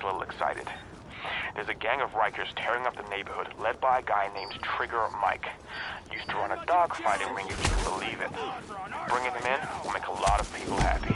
little excited. There's a gang of Rikers tearing up the neighborhood, led by a guy named Trigger Mike. Used to run a dogfighting ring, if you can believe it. Bringing him in will make a lot of people happy.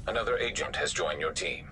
Another agent has joined your team.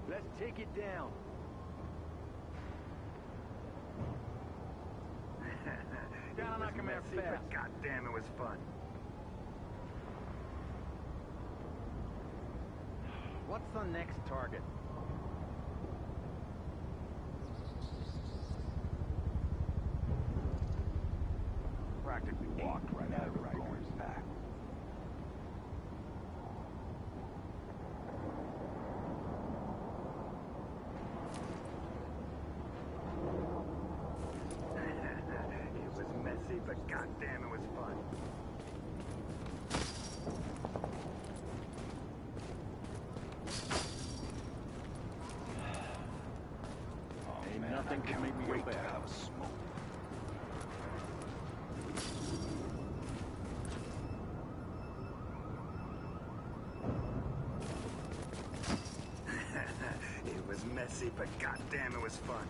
Let's take it down. Down, knock him out fast. God damn, it was fun. What's the next target? Practically walked right out of the Rikers' back. But goddamn, it was fun. Ain't man, nothing can make me wait to have a smoke. It was messy, but goddamn, it was fun.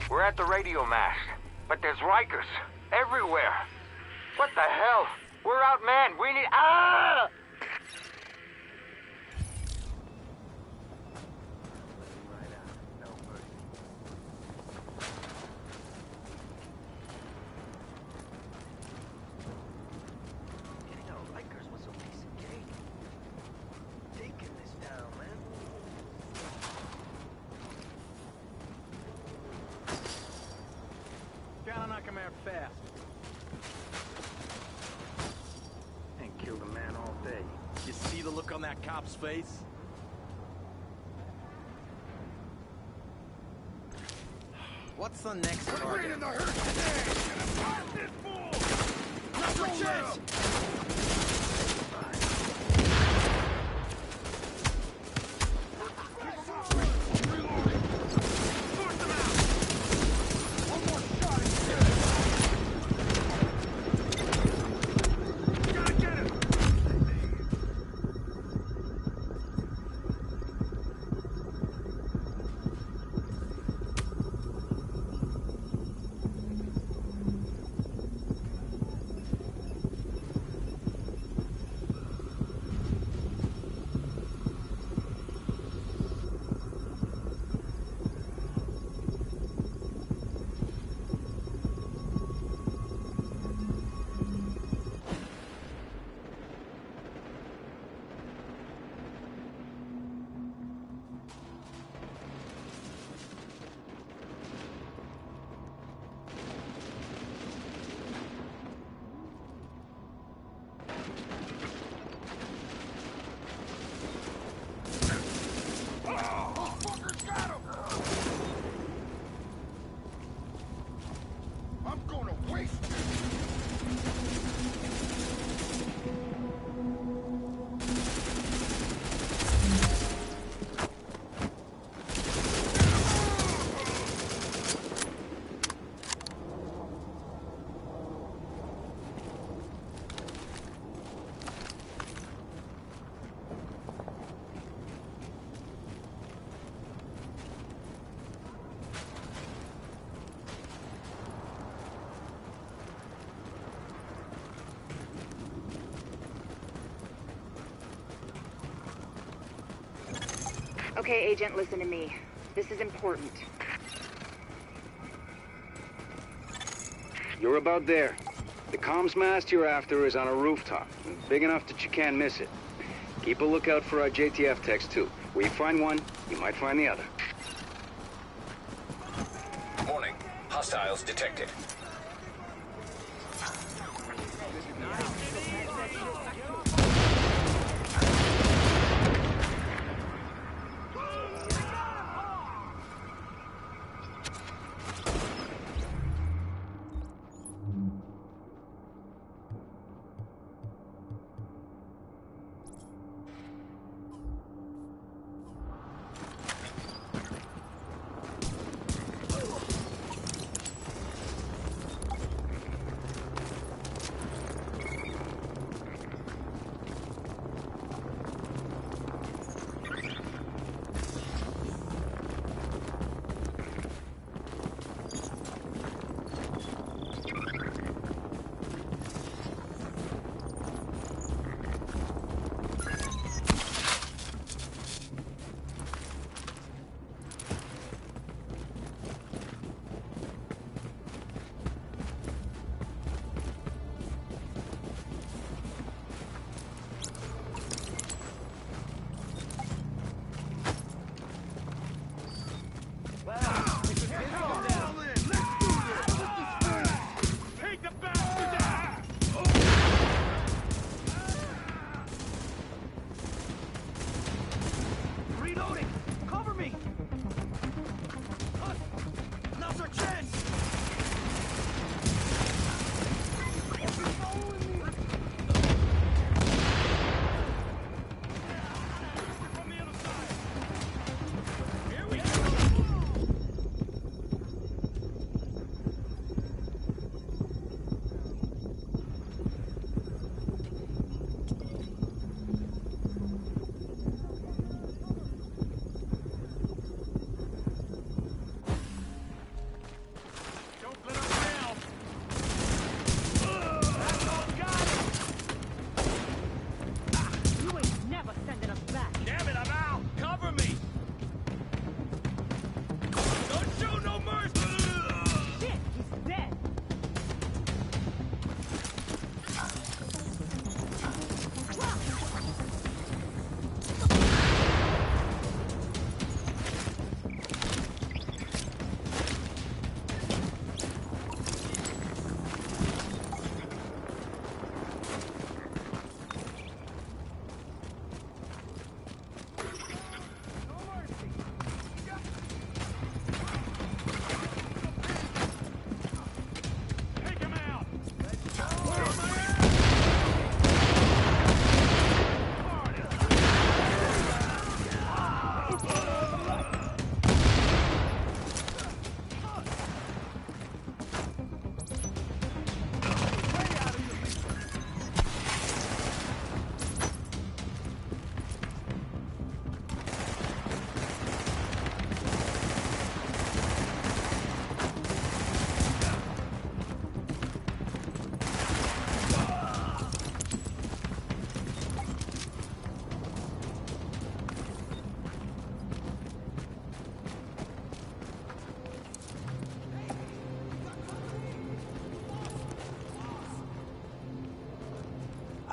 We're at the radio mast, but there's Rikers everywhere. What the hell? We're outmanned. We need... Ah! Gotta knock him out fast. Ain't killed a man all day. You see the look on that cop's face? What's the next target? Okay, Agent, listen to me. This is important. You're about there. The comms mast you're after is on a rooftop, big enough that you can't miss it. Keep a lookout for our JTF techs, too. Where you find one, you might find the other. Warning. Hostiles detected.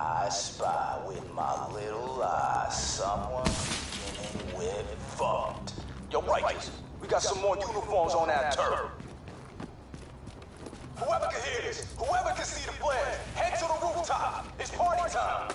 I spy with my little eyes someone beginning with fucked. Yo, Rikers, we got some more uniforms on that turf. Whoever can hear this, whoever can see the flares, head to the rooftop. It's party time.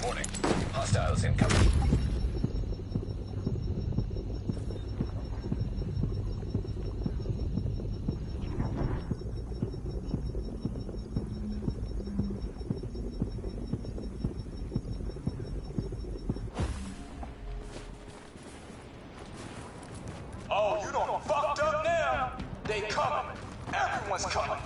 Warning. Hostiles incoming. Oh, you done fucked up now? They coming. Everyone's coming.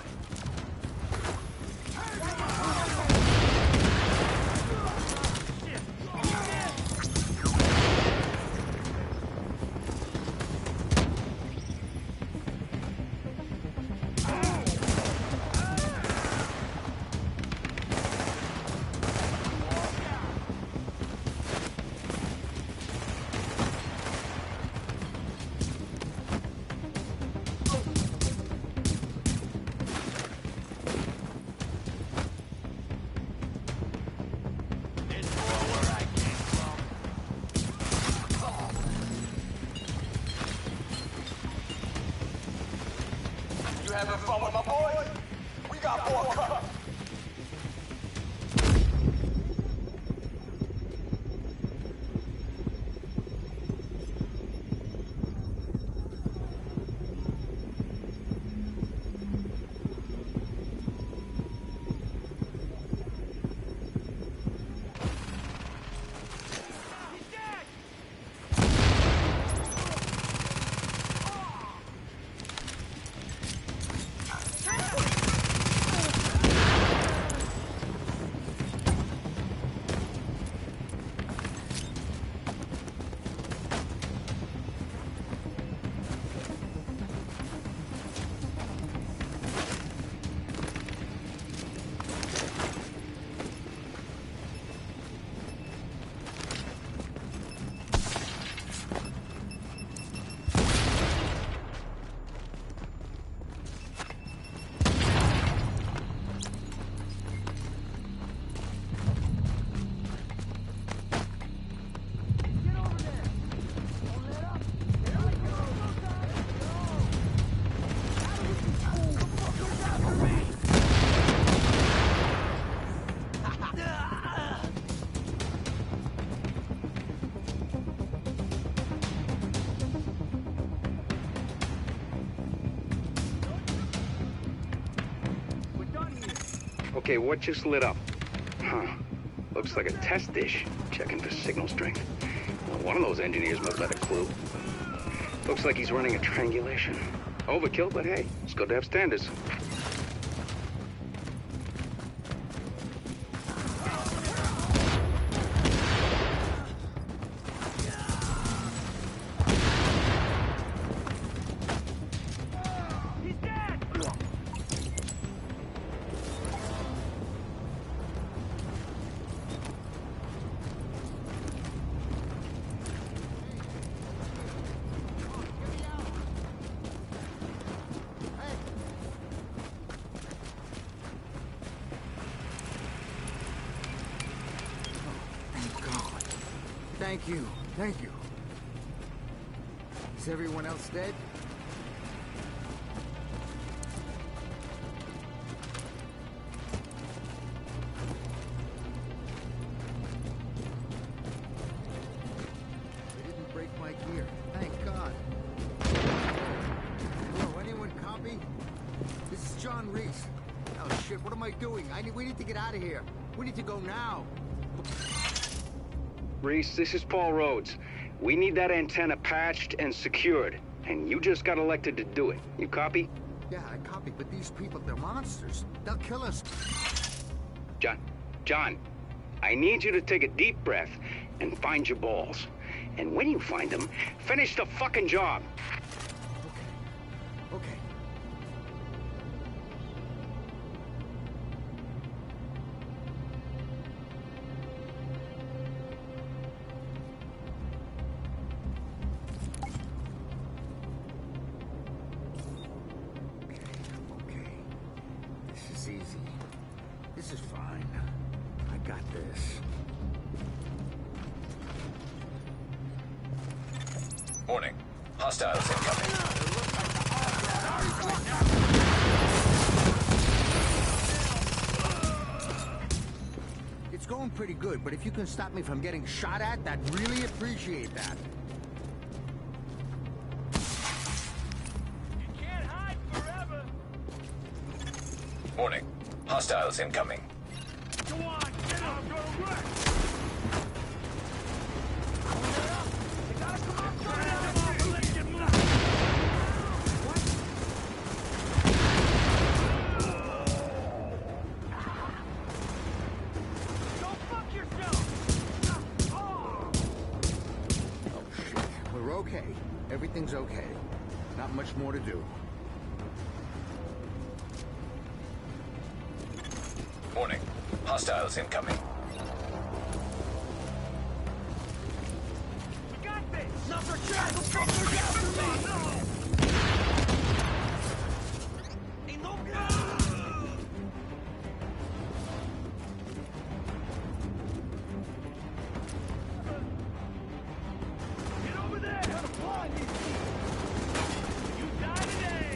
having fun with my boys? We got more coming. Okay, what just lit up? Huh. Looks like a test dish. Checking for signal strength. Well, one of those engineers must have had a clue. Looks like he's running a triangulation. Overkill, but hey, it's good to have standards. Thank you. Thank you. Is everyone else dead? They didn't break my gear. Thank God. Hello, anyone copy? This is John Reese. Oh shit, what am I doing? We need to get out of here. We need to go now. Reese, this is Paul Rhodes. We need that antenna patched and secured. And you just got elected to do it. You copy? Yeah, I copy, but these people, they're monsters. They'll kill us. John, I need you to take a deep breath and find your balls. And when you find them, finish the fucking job. Okay. Okay. Easy. This is fine. I got this. Warning. Hostiles incoming. It's going pretty good, but if you can stop me from getting shot at, I'd really appreciate that. Warning. Hostiles incoming. Go on, get up, go to work! They gotta come out, turn it off, let's get moving! What? Go fuck yourself! Oh, shit. We're okay. Everything's okay. Not much more to do. Warning. Hostiles incoming. We got this! Number check! The fuckers after me! No! Ain't no Get over there! You die today!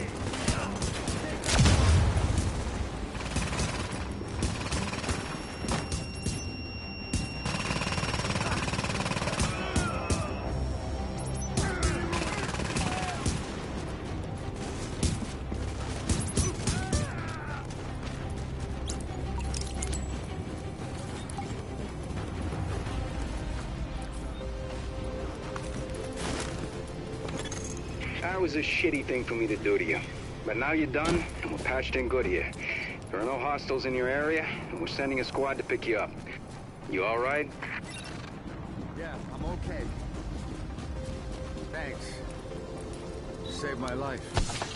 that was a shitty thing for me to do to you. But now you're done, and we're patched in good here. There are no hostiles in your area, and we're sending a squad to pick you up. You all right? Yeah, I'm okay. Thanks. You saved my life.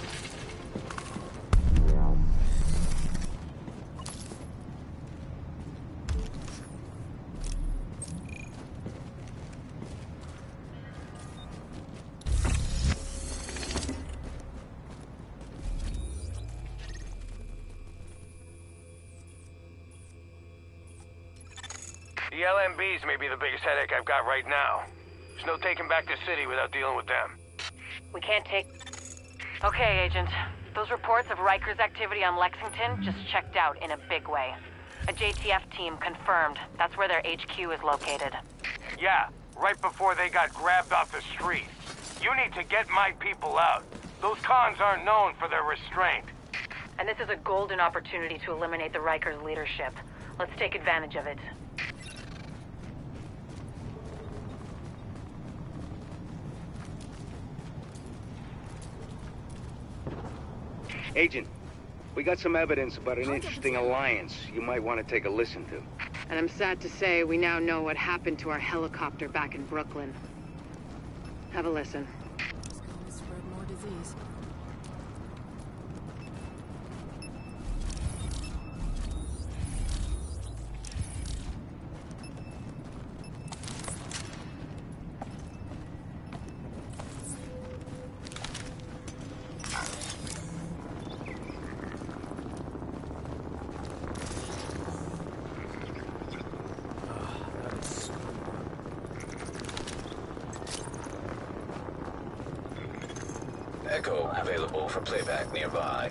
The LMBs may be the biggest headache I've got right now. There's no taking back the city without dealing with them. We can't take... Okay, Agent. Those reports of Riker's activity on Lexington just checked out in a big way. A JTF team confirmed that's where their HQ is located. Yeah, right before they got grabbed off the street. You need to get my people out. Those cons aren't known for their restraint. And this is a golden opportunity to eliminate the Rikers leadership. Let's take advantage of it. Agent, we got some evidence about an interesting alliance you might want to take a listen to. And I'm sad to say we now know what happened to our helicopter back in Brooklyn. Have a listen. It's going to spread more disease. Echo available for playback nearby.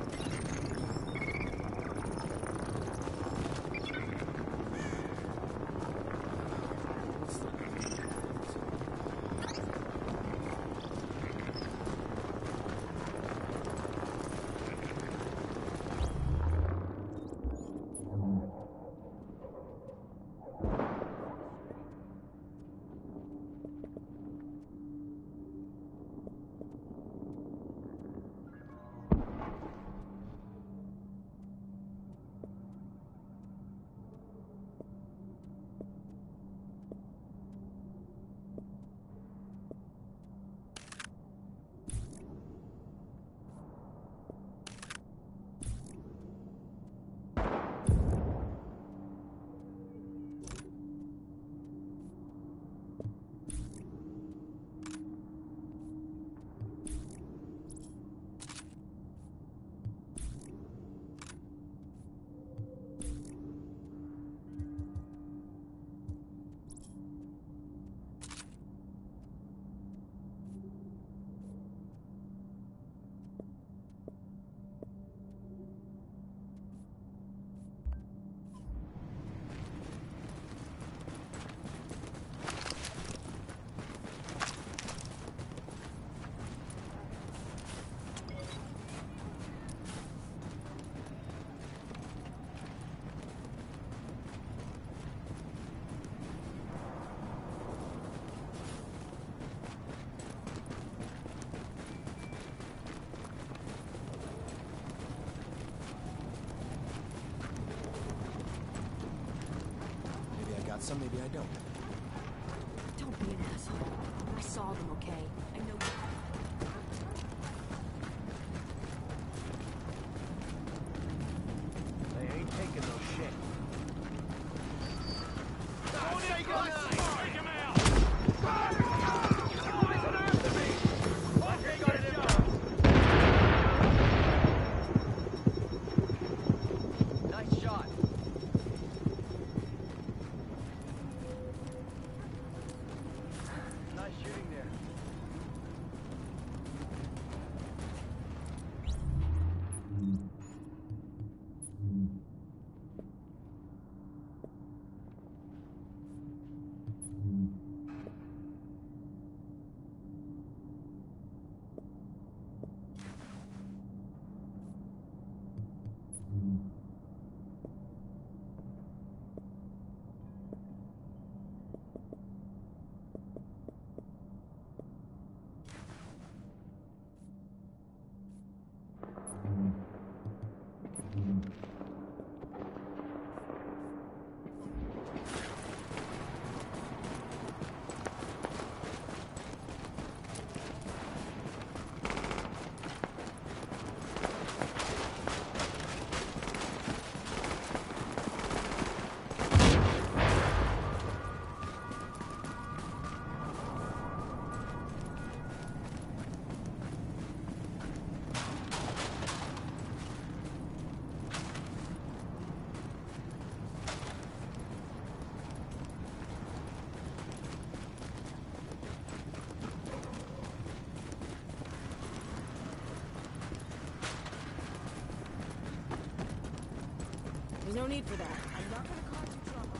Some, maybe I don't. Don't be an asshole. I saw them, okay? I know. They ain't taking no shit. Nice shot. Nice shooting there. There's no need for that. I'm not gonna cause you trouble.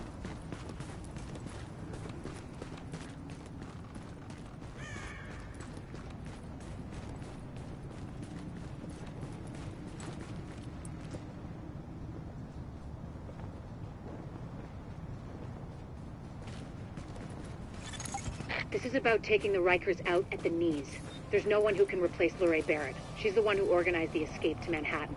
This is about taking the Rikers out at the knees. There's no one who can replace Lorraine Barrett. She's the one who organized the escape to Manhattan.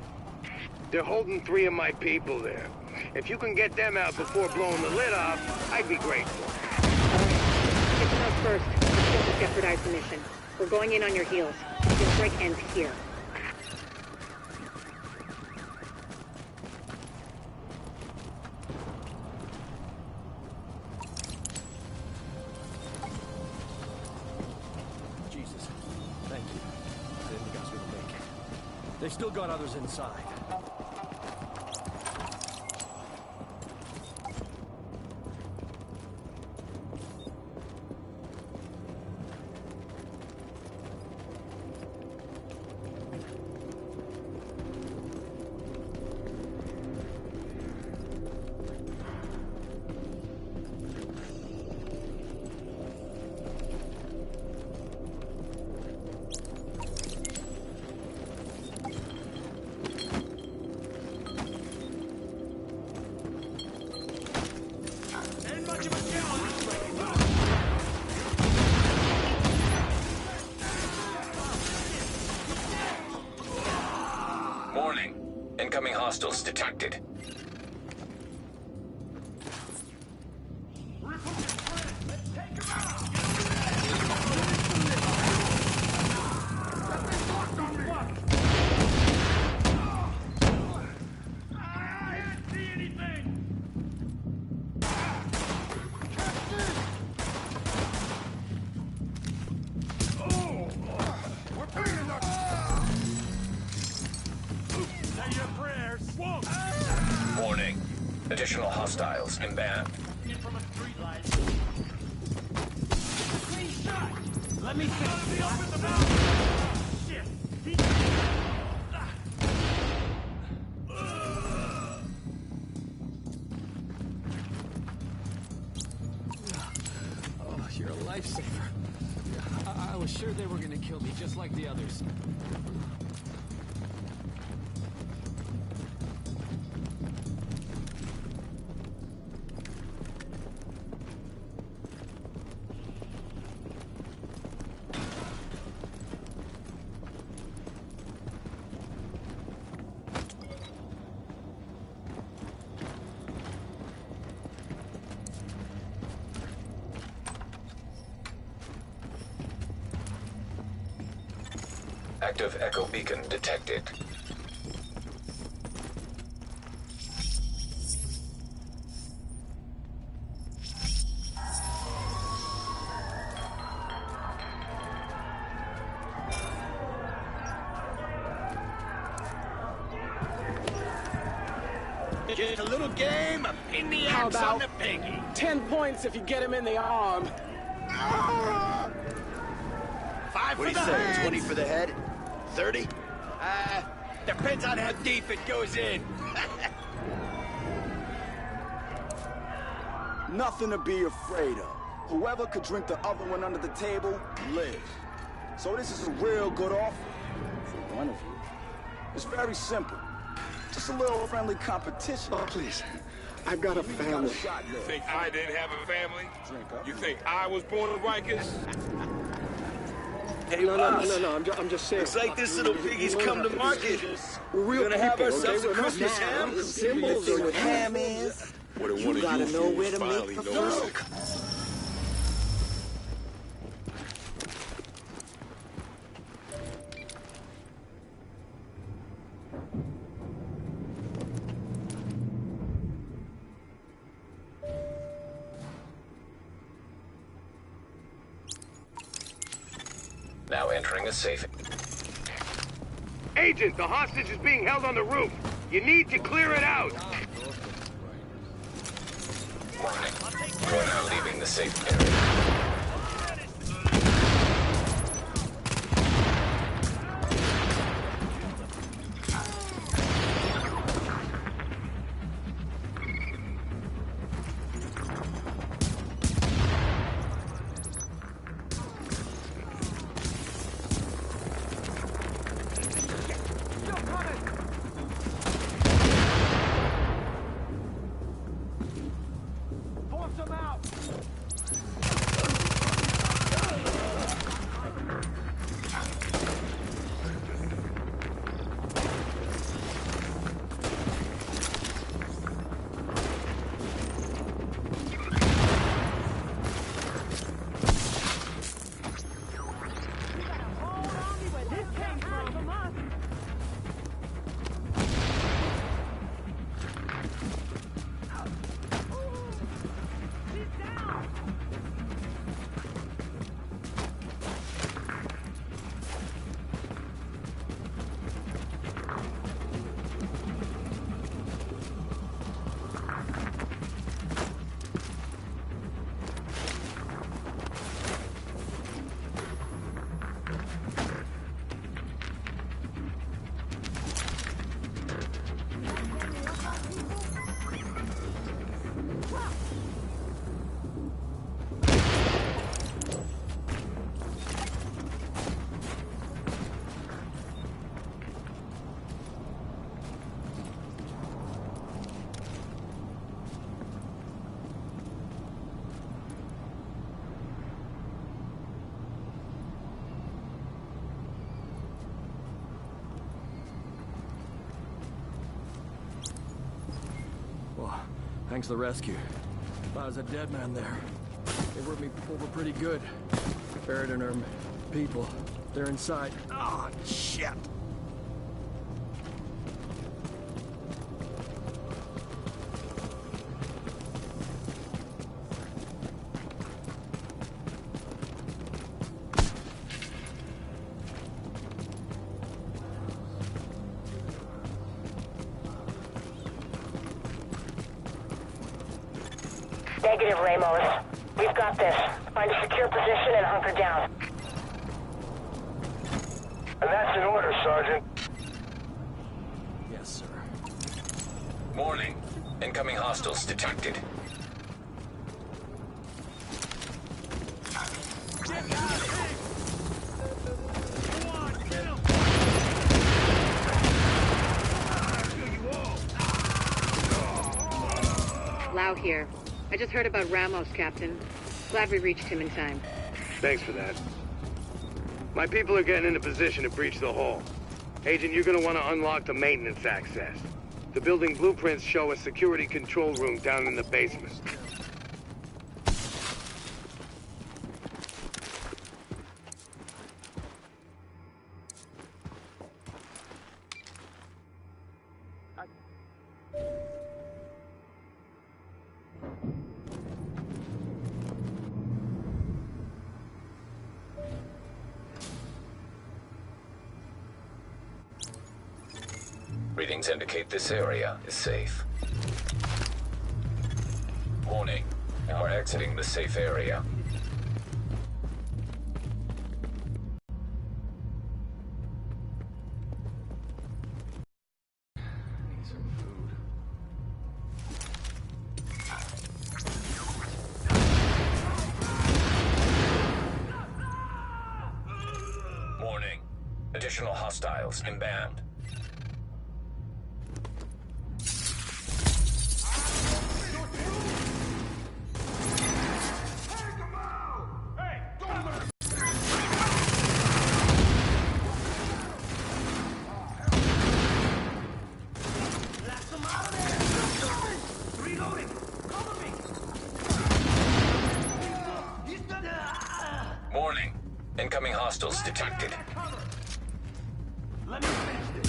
They're holding 3 of my people there. If you can get them out before blowing the lid off, I'd be grateful. Get them out first. Don't just jeopardize the mission. We're going in on your heels. This break ends here. Jesus. Thank you. I didn't think I was gonna make it. They still got others inside. Warning. Incoming hostiles detected. Warning. Additional hostiles inbound. Let me finish. Oh, you're a lifesaver. I was sure they were gonna kill me just like the others. Active echo beacon detected. Just a little game of pin the How axe on about the piggy. 10 points if you get him in the arm. 5 What for do you the say, head. 20 for the head? 30? Depends on how deep it goes in. Nothing to be afraid of. Whoever could drink the other one under the table lives. So this is a real good offer for one of you. It's very simple. Just a little friendly competition. Oh, please. I've got a family. You think I didn't have a family? You think I was born in Rikers? Hey, No, I'm just saying. Looks like this little piggy's come to market. We're real We're gonna have people, ourselves okay? a Christmas ham. Symbols You know or what ham is? You gotta know where to make the milk. Now entering a safe. Agent, the hostage is being held on the roof. You need to clear it out. Warning. You are now leaving the safe area. Thanks for the rescue. If I was a dead man there, they worked me over pretty good. Barrett and her people, they're inside. Oh, shit! Negative, Ramos. We've got this. Find a secure position and hunker down. And that's an order, Sergeant. Yes, sir. Warning. Incoming hostiles detected. Lau here. I just heard about Ramos, Captain. Glad we reached him in time. Thanks for that. My people are getting into position to breach the hall. Agent, you're gonna want to unlock the maintenance access. The building blueprints show a security control room down in the basement. Readings indicate this area is safe. Warning. Now we're exiting the safe area. Warning. Additional hostiles inbound. Warning. Incoming hostiles detected. Let me finish this.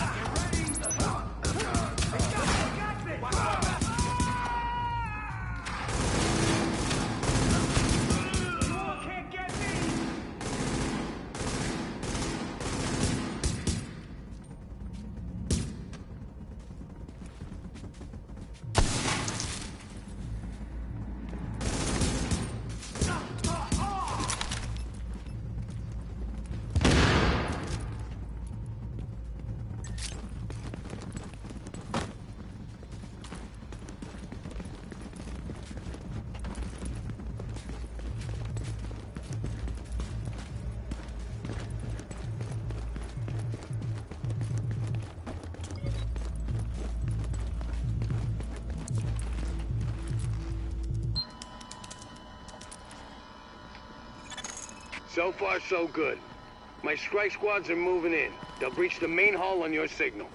Get ready. You all can't get me. So far, so good. My strike squads are moving in. They'll breach the main hall on your signal.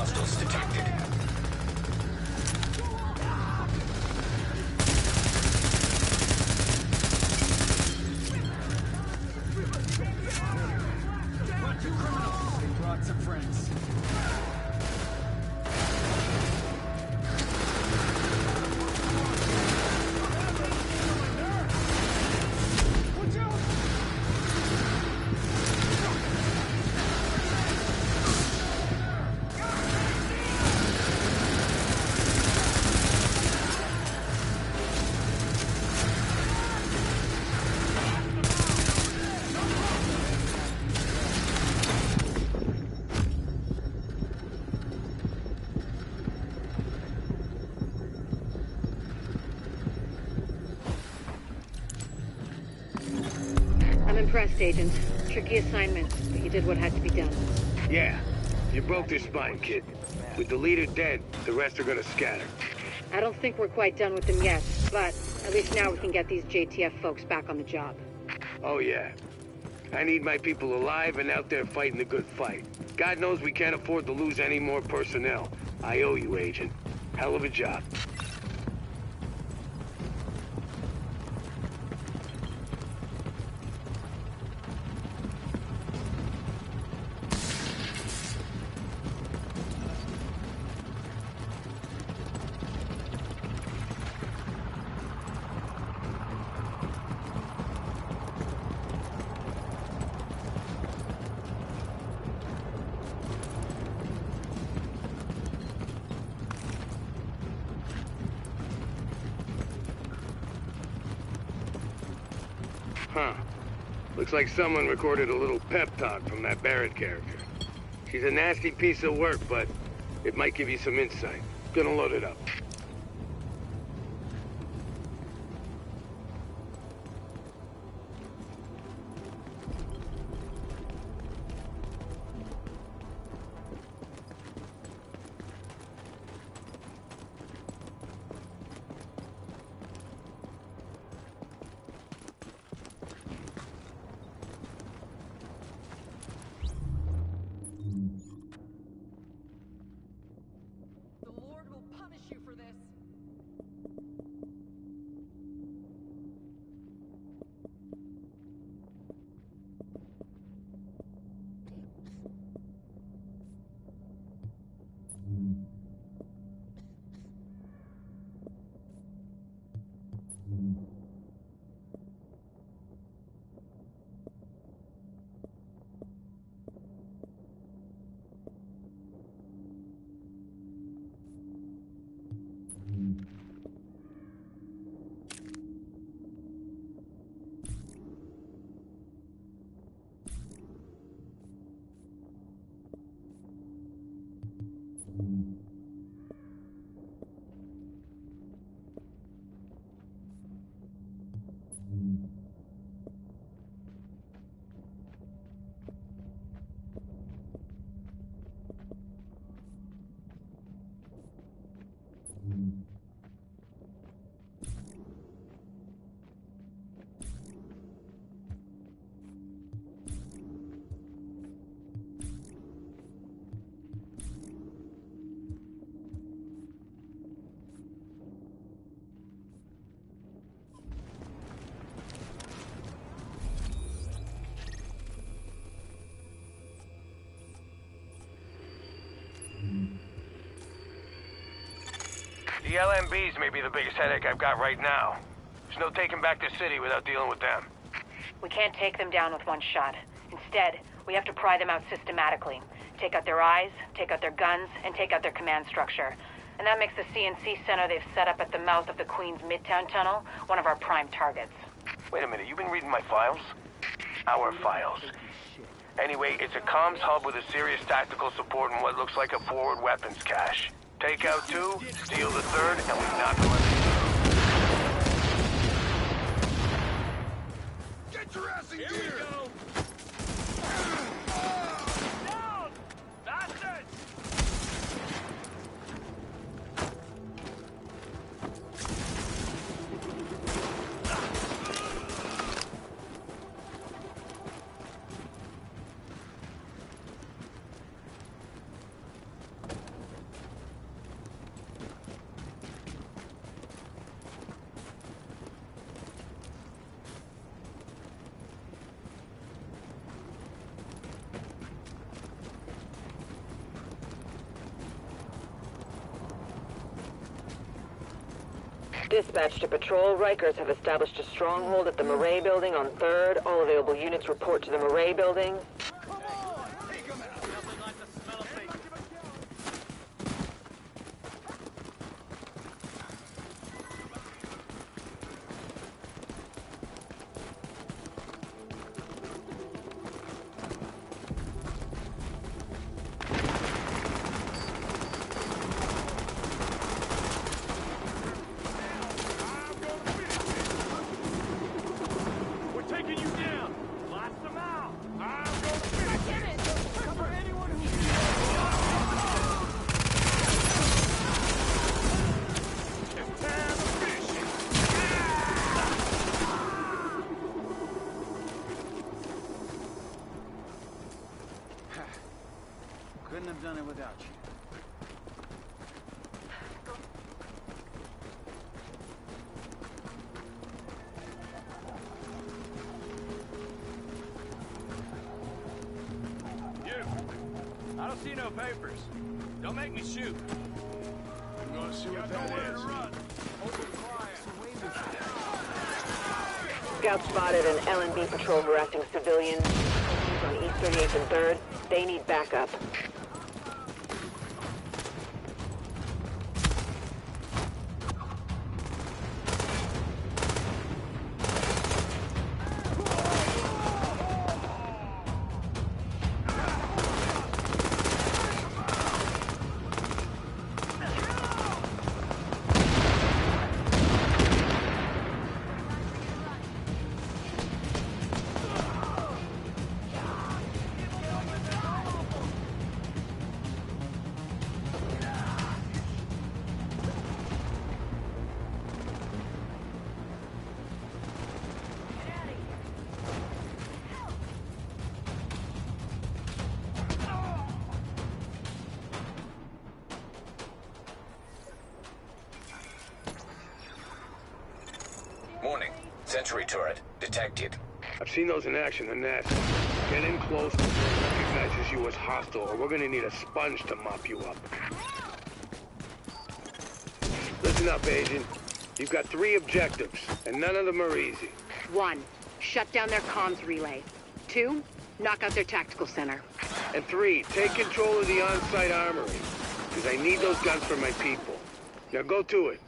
Hostiles detected. Bunch of criminals. They brought some friends. I'm impressed, Agent. Tricky assignment, but you did what had to be done. Yeah, you broke their spine, kid. With the leader dead, the rest are gonna scatter. I don't think we're quite done with them yet, but at least now we can get these JTF folks back on the job. Oh yeah. I need my people alive and out there fighting the good fight. God knows we can't afford to lose any more personnel. I owe you, Agent. Hell of a job. Huh. Looks like someone recorded a little pep talk from that Barrett character. She's a nasty piece of work, but it might give you some insight. Gonna load it up. The LMBs may be the biggest headache I've got right now. There's no taking back the city without dealing with them. We can't take them down with one shot. Instead, we have to pry them out systematically. Take out their eyes, take out their guns, and take out their command structure. And that makes the CNC center they've set up at the mouth of the Queens Midtown Tunnel one of our prime targets. Wait a minute, you've been reading my files? Our files. Anyway, it's a comms hub with a serious tactical support and what looks like a forward weapons cache. Take out 2, steal the 3rd, and we knock them under. Get your ass in gear! Here we go! Down! That's it! Dispatch to patrol. Rikers have established a stronghold at the Murray building on 3rd. All available units report to the Murray building. Couldn't have done it without you. I don't see no papers. Don't make me shoot. I'm gonna see what that is. Scouts spotted an L&B patrol harassing civilians on East 38th and 3rd. They need backup. Warning. Sentry turret detected. I've seen those in action, and that's... Get in close before it recognizes you as hostile, or we're gonna need a sponge to mop you up. Listen up, Agent. You've got 3 objectives, and none of them are easy. 1. Shut down their comms relay. 2. Knock out their tactical center. And 3. Take control of the on-site armory, because I need those guns for my people. Now go to it.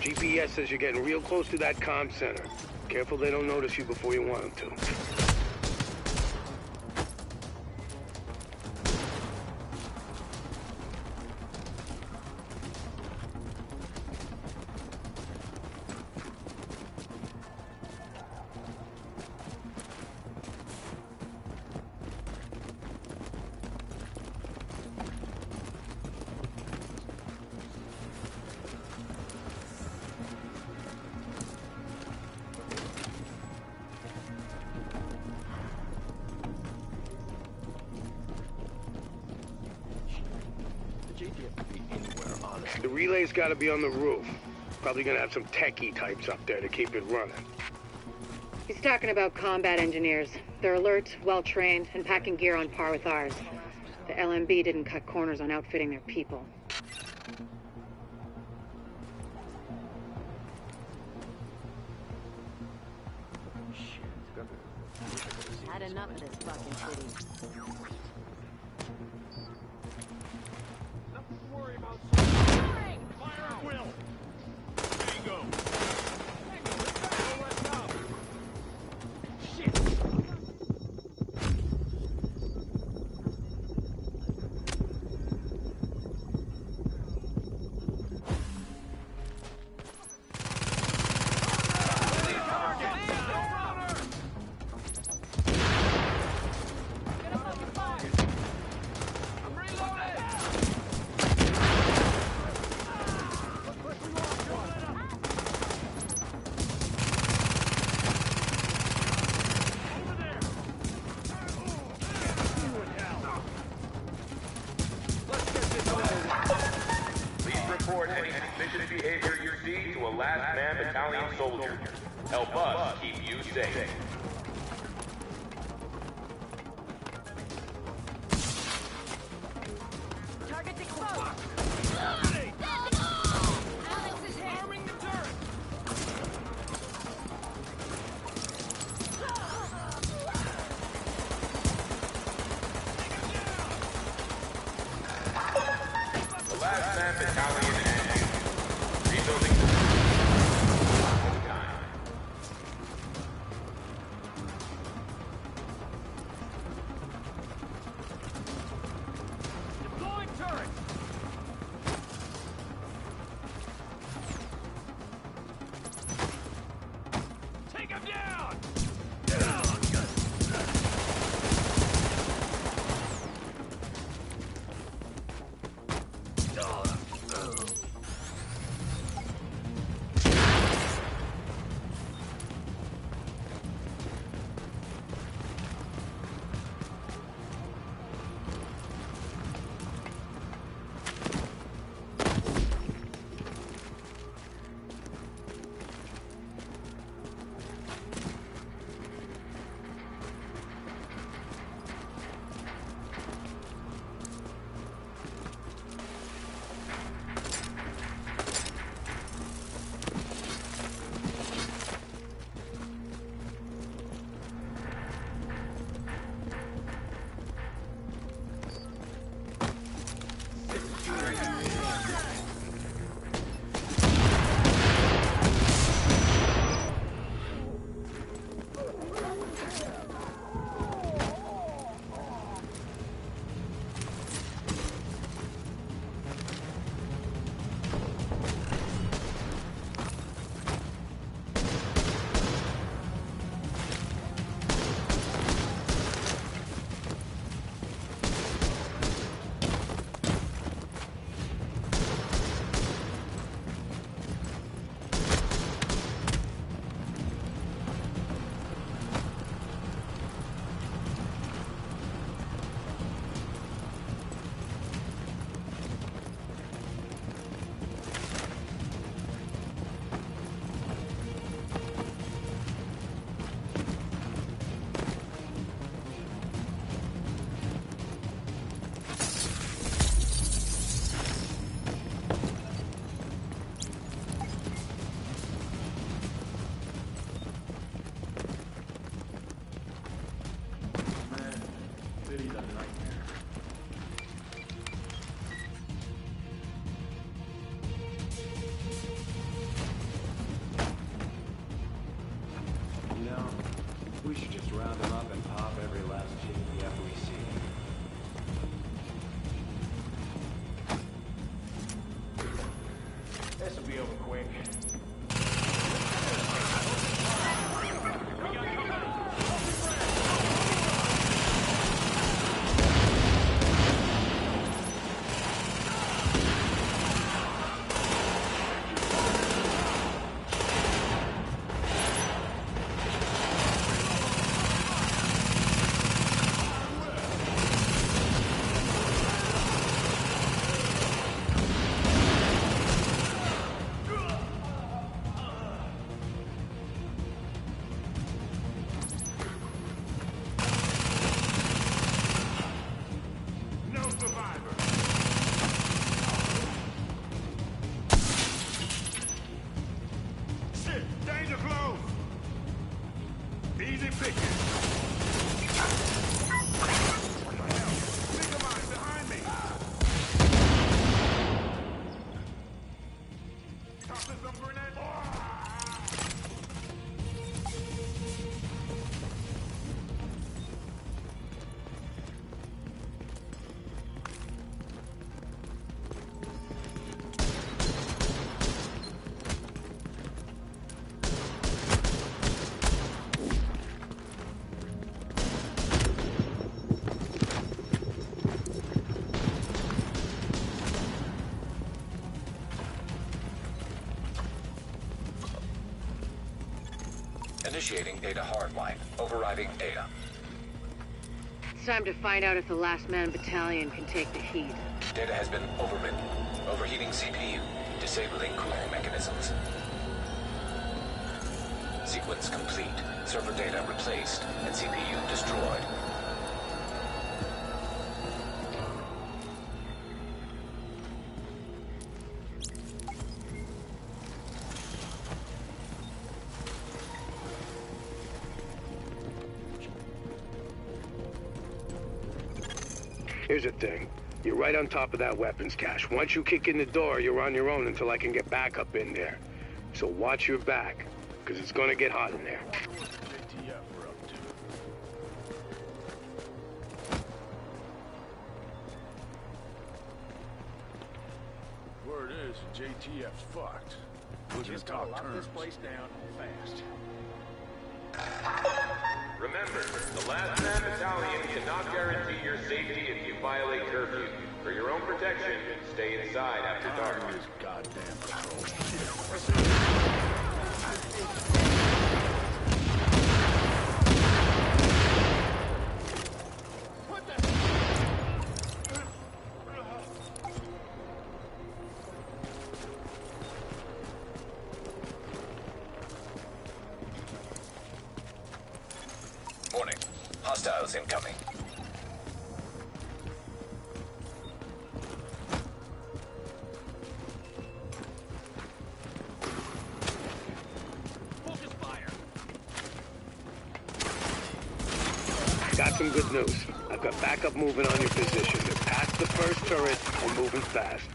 GPS says you're getting real close to that comm center. Careful they don't notice you before you want them to. The relay's gotta be on the roof. Probably gonna have some techie types up there to keep it running. He's talking about combat engineers. They're alert, well-trained, and packing gear on par with ours. The LMB didn't cut corners on outfitting their people. Had enough of this fucking city. Last Man Battalion soldiers. Help us keep you safe. Target exposed. Alex is hit. Arming the turret. The Last Man Battalion and you. Rebuilding time. Deploying turret. Take him down. We should just round them up and pop every last GDF we see. This will be over quick. Initiating data hardline. Overriding data. It's time to find out if the Last Man Battalion can take the heat. Data has been overwritten. Overheating CPU. Disabling cooling mechanisms. Sequence complete. Server data replaced and CPU destroyed. Here's the thing. You're right on top of that weapons cache. Once you kick in the door, you're on your own until I can get back up in there. So watch your back, because it's gonna get hot in there. Word is, JTF's fucked. Looking to talk terms. This place down fast. Remember, the last man battalion cannot guarantee your safety if you violate curfew. For your own protection, stay inside after dark. This goddamn patrol. Warning. Hostiles incoming. Got some good news. I've got backup moving on your position. They're past the first turret and moving fast.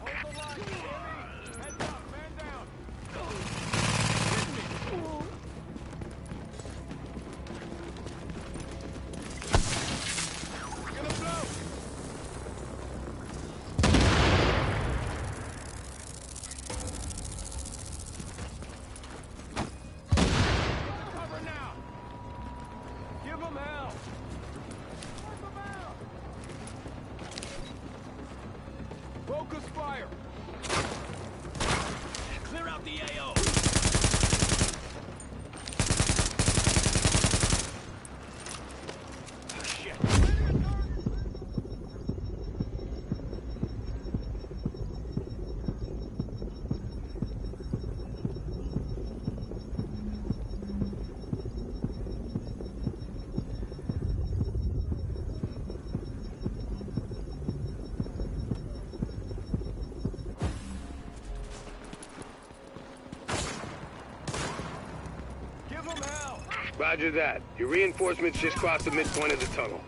Focus fire! Clear out the AO! Shit! Roger that. Your reinforcements just crossed the midpoint of the tunnel.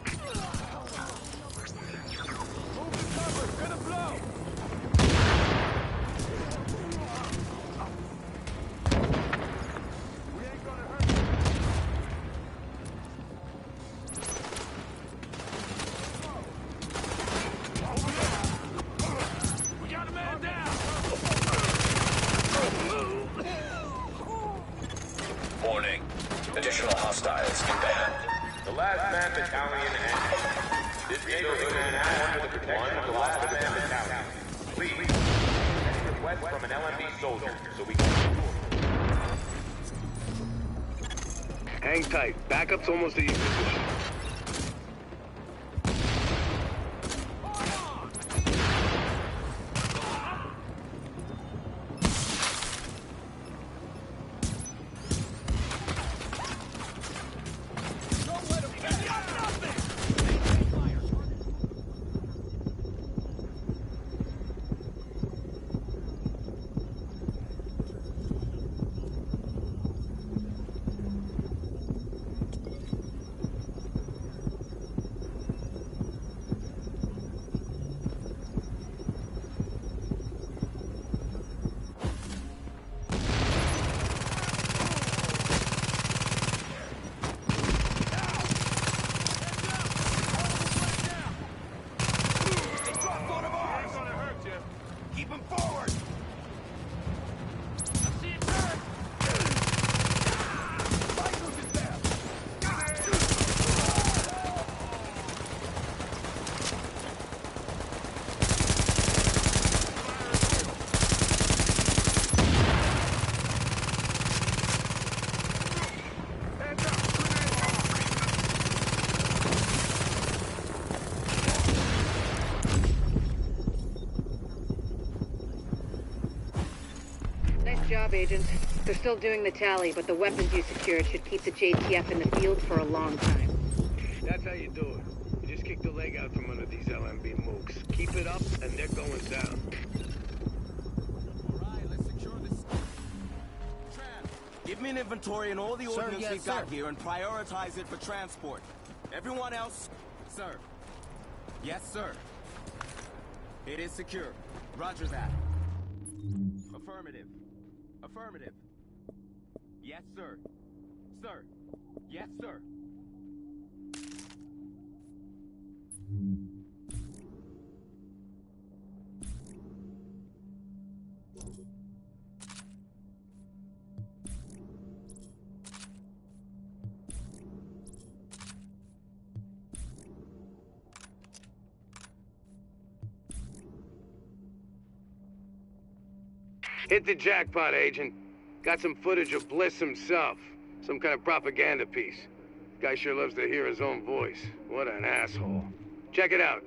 Warning. Additional hostiles inbound. The last man battalion ends. This neighborhood is now under the protection of the last man battalion. Please, send a request from an LMB soldier so we can... Hang tight. Backup's almost at your position. Nice job, Agent. They're still doing the tally, but the weapons you secured should keep the JTF in the field for a long time. That's how you do it. You just kick the leg out from under these LMB mooks. Keep it up, and they're going down. Give me an inventory and all the ordnance we've got here and prioritize it for transport. Everyone else, sir. Yes, sir. It is secure. Roger that. Affirmative. Affirmative. Yes, sir. Sir. Yes, sir. Hit the jackpot, Agent. Got some footage of Bliss himself. Some kind of propaganda piece. Guy sure loves to hear his own voice. What an asshole. Check it out.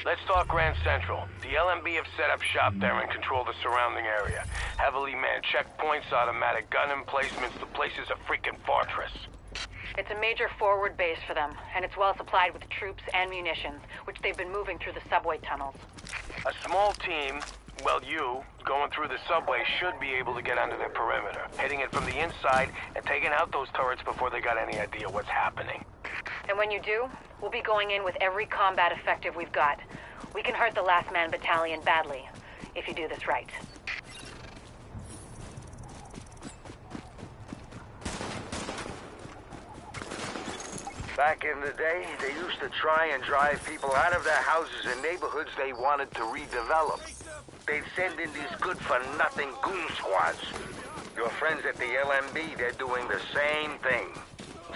Let's talk Grand Central. The LMB have set up shop there and control the surrounding area. Heavily manned checkpoints, automatic gun emplacements. The place is a freaking fortress. It's a major forward base for them, and it's well supplied with troops and munitions, which they've been moving through the subway tunnels. A small team, well, you, going through the subway should be able to get under their perimeter, hitting it from the inside and taking out those turrets before they got any idea what's happening. And when you do, we'll be going in with every combat effective we've got. We can hurt the Last Man Battalion badly, if you do this right. Back in the day, they used to try and drive people out of their houses and neighborhoods they wanted to redevelop. They'd send in these good-for-nothing goon squads. Your friends at the LMB, they're doing the same thing.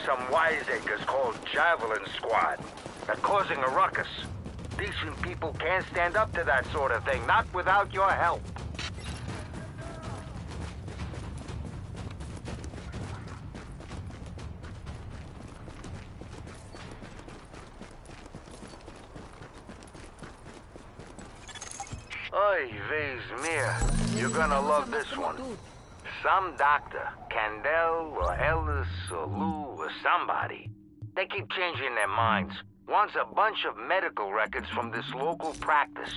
Some wiseacres called Javelin Squad. They're causing a ruckus. Decent people can't stand up to that sort of thing, not without your help. Oy vey's mir. You're gonna love this one. Some doctor, Candel or Ellis or Lou or somebody, they keep changing their minds. Wants a bunch of medical records from this local practice.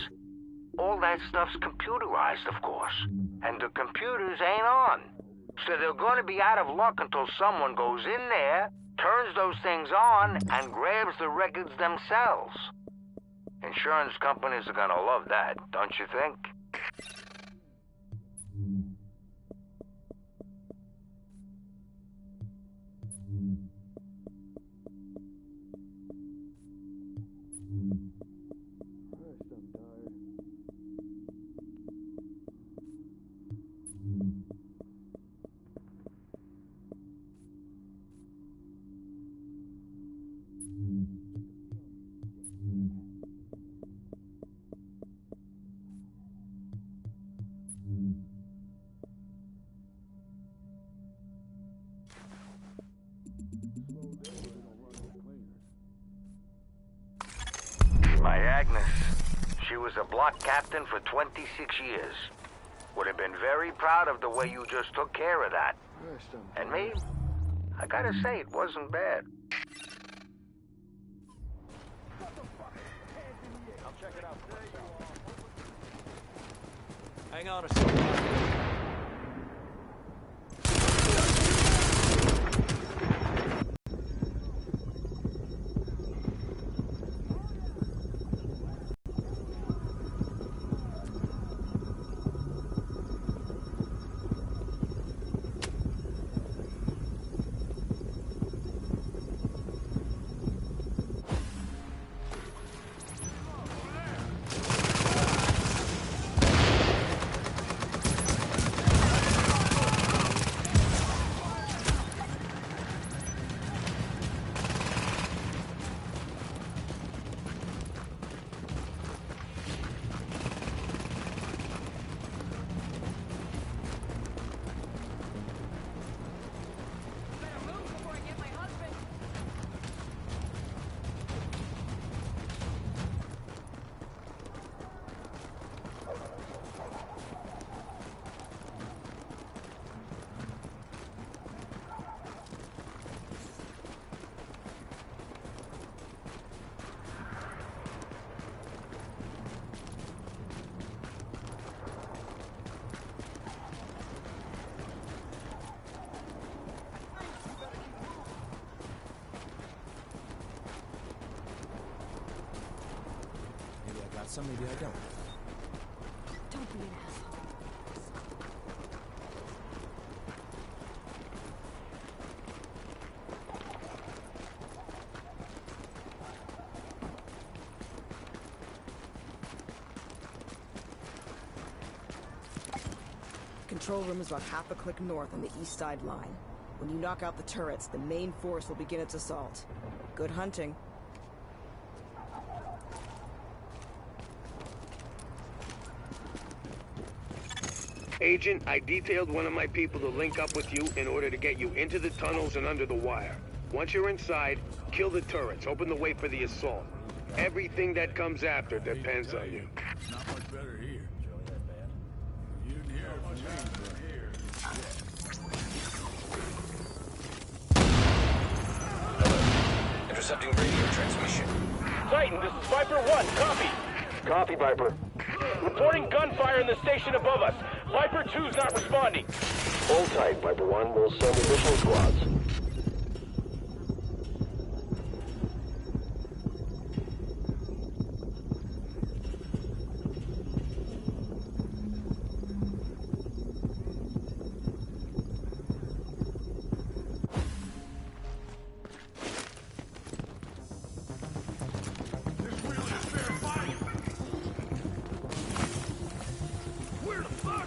All that stuff's computerized, of course. And the computers ain't on. So they're gonna be out of luck until someone goes in there, turns those things on, and grabs the records themselves. Insurance companies are gonna love that, don't you think? My Agnes. She was a block captain for 26 years. Would have been very proud of the way you just took care of that. And me, I gotta say, it wasn't bad. I'll check it out. Hang on a second. Some, maybe I don't. Don't be an asshole. Control room is about half a click north on the east side line. When you knock out the turrets, the main force will begin its assault. Good hunting. Agent, I detailed one of my people to link up with you in order to get you into the tunnels and under the wire. Once you're inside, kill the turrets, open the way for the assault. Everything that comes after depends on you. Not much better here. You didn't hear it from me. Hello. Intercepting radio transmission. Titan, this is Viper 1. Copy. Copy, Viper. Reporting gunfire in the station above us. Viper 2's not responding. Hold tight, Viper 1. We'll send additional squads. Where the fuck?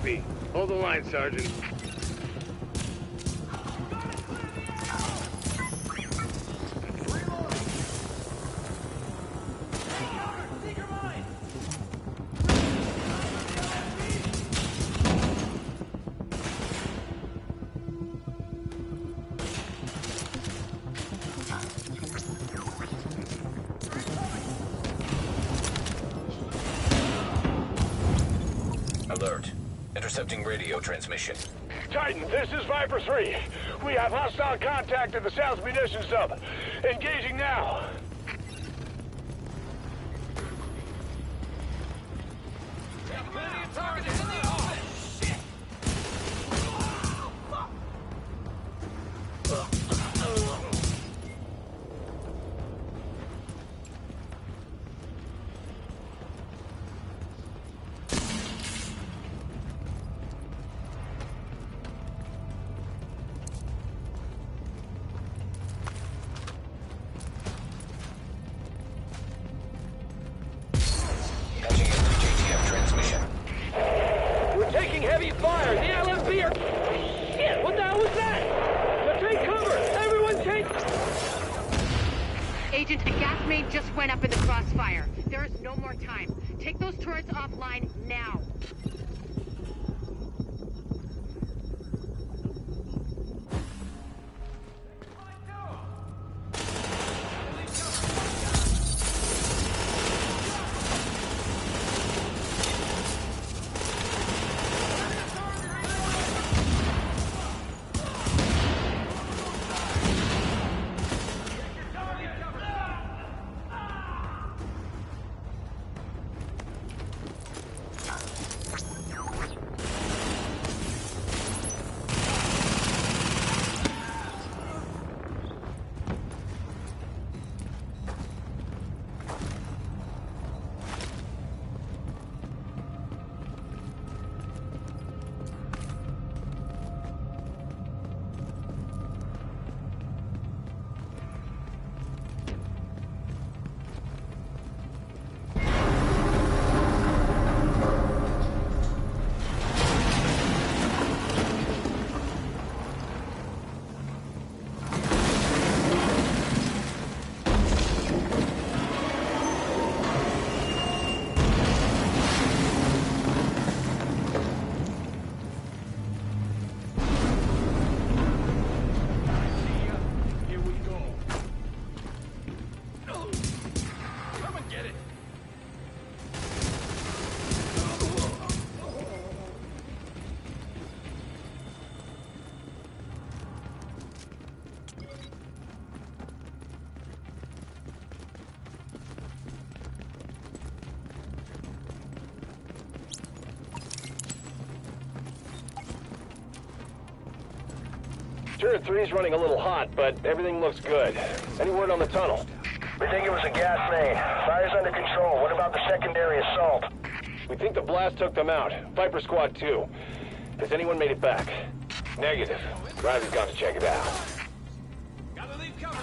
copy. Hold the line, Sergeant. Alert. Intercepting radio transmission. Titan, this is Viper 3. We have hostile contact at the South Munitions Hub. Engaging now. Patching into JTF transmission. We're taking heavy fire. The LMB are... Shit, what the hell was that? Take cover. Everyone take... Agent, a gas main just went up in the crossfire. There is no more time. Take those turrets offline now. Turret 3's running a little hot, but everything looks good. Any word on the tunnel? We think it was a gas main. Fire's under control. What about the secondary assault? We think the blast took them out. Viper Squad 2. Has anyone made it back? Negative. Riley's gone to check it out. Gotta leave cover.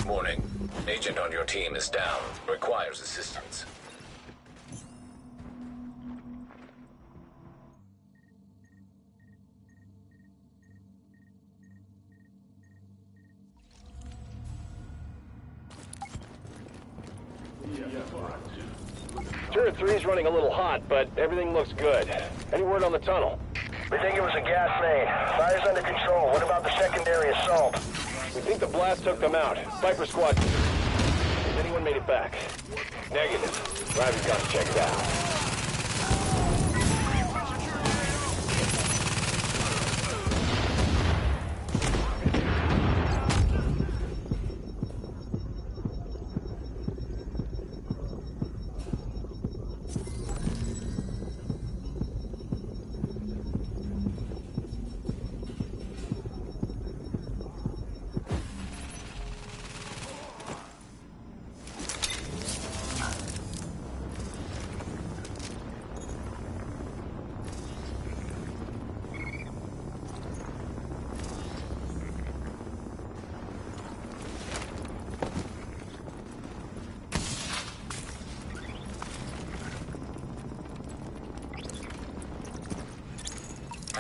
Warning. Agent on your team is down. Requires assistance. Turret 3's running a little hot, but everything looks good. Any word on the tunnel? We think it was a gas main. Fire's under control. What about the secondary assault? We think the blast took them out. Viper Squad 2. Has anyone made it back? Negative. Riley's gone to check it out.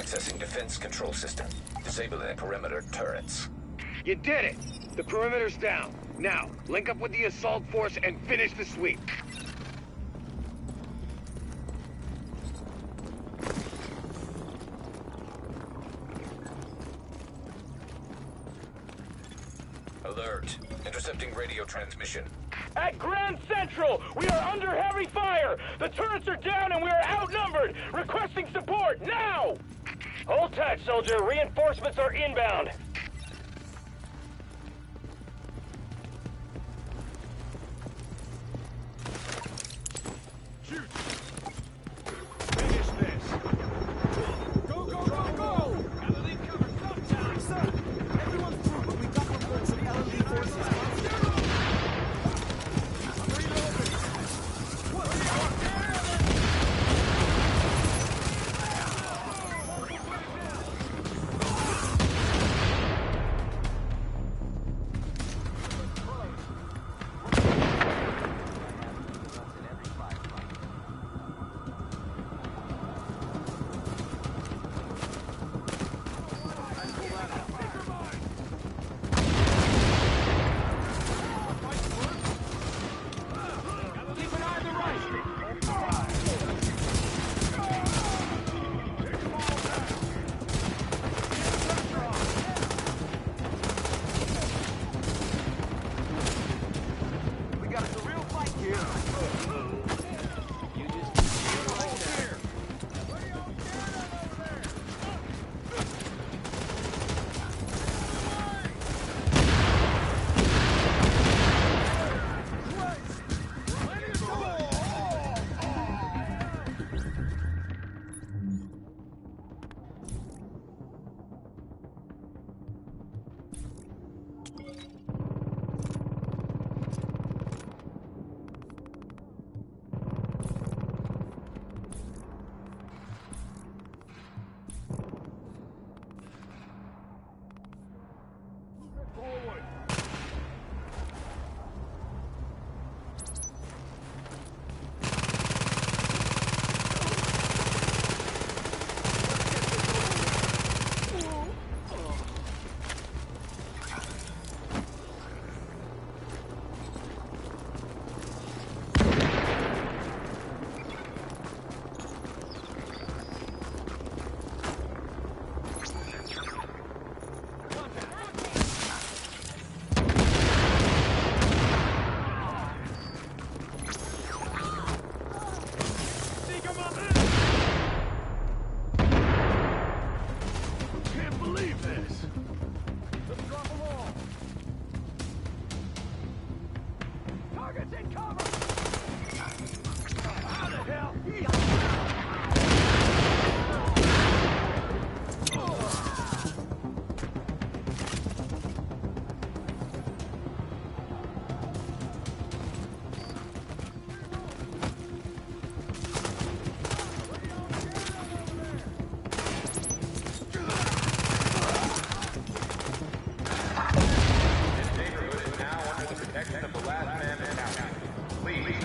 Accessing defense control system. Disabling perimeter turrets. You did it! The perimeter's down. Now, link up with the assault force and finish the sweep. Alert. Intercepting radio transmission. At Grand Central, we are under heavy fire! The turrets are down and we are outnumbered! Requesting support, now! Hold tight, soldier. Reinforcements are inbound. Shoot! Finish this! Go, go, go, go! Gotta leave cover sometime! Sir, everyone's through, but we got reports of LMB forces.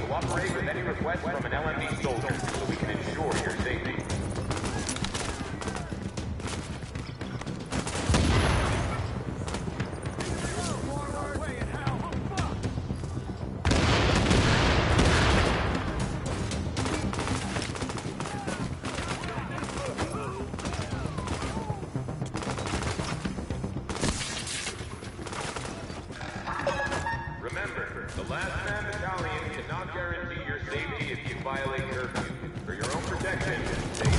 Cooperate with any request from an LMB soldier so we can ensure your safety. Remember, the last man battalion cannot guarantee your safety if you violate curfew. For your own protection, stay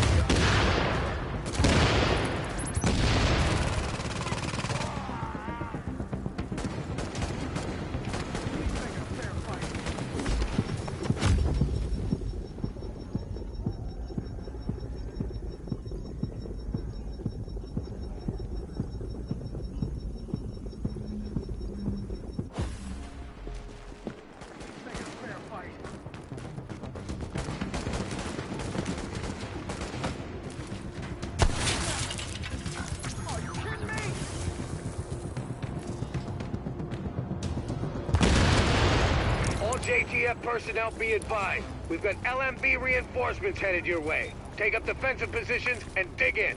JTF personnel be advised. We've got LMB reinforcements headed your way. Take up defensive positions and dig in.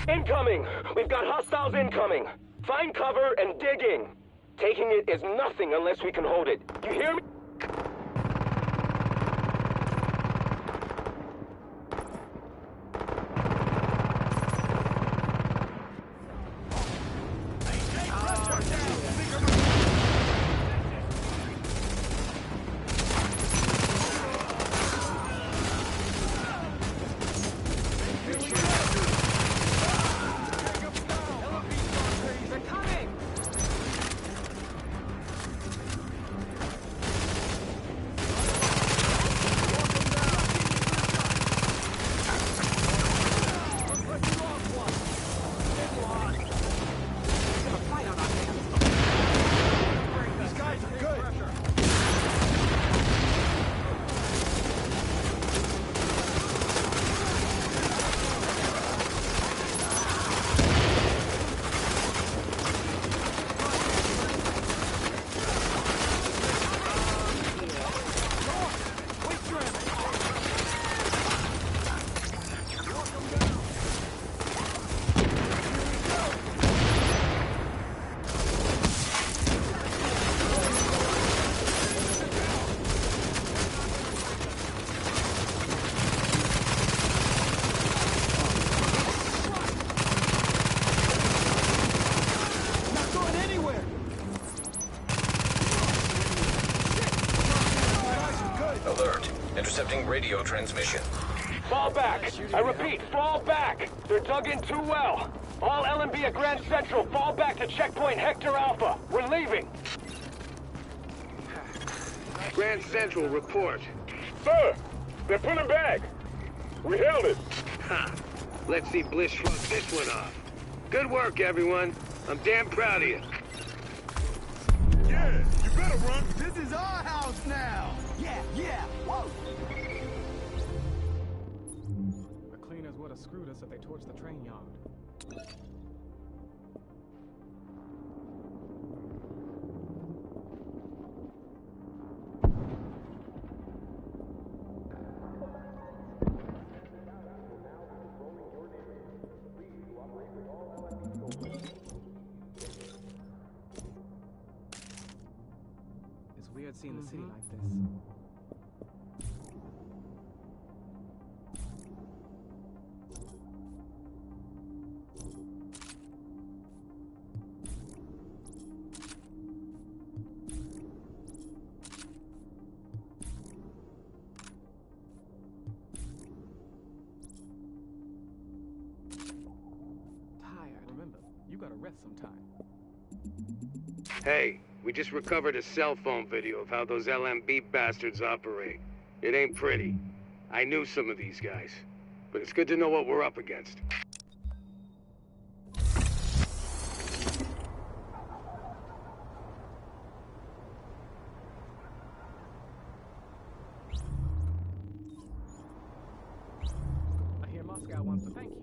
Incoming! We've got hostiles incoming! Find cover and dig in. Taking it is nothing unless we can hold it. You hear me? Intercepting radio transmission. Fall back! I repeat, fall back! They're dug in too well. All LMB at Grand Central, fall back to checkpoint Hector Alpha. We're leaving. Grand Central, report. Sir, they're pulling back. We held it. Ha! Let's see Bliss shrug this one off. Good work, everyone. I'm damn proud of you. Yeah, you better run. This is our house now. Yeah. Whoa. The cleaners would have screwed us if they torched the train yard. It's weird seeing the city like this. Remember, you gotta rest sometime. Hey, we just recovered a cell phone video of how those LMB bastards operate. It ain't pretty. I knew some of these guys. But it's good to know what we're up against. I hear Moscow wants to thank you.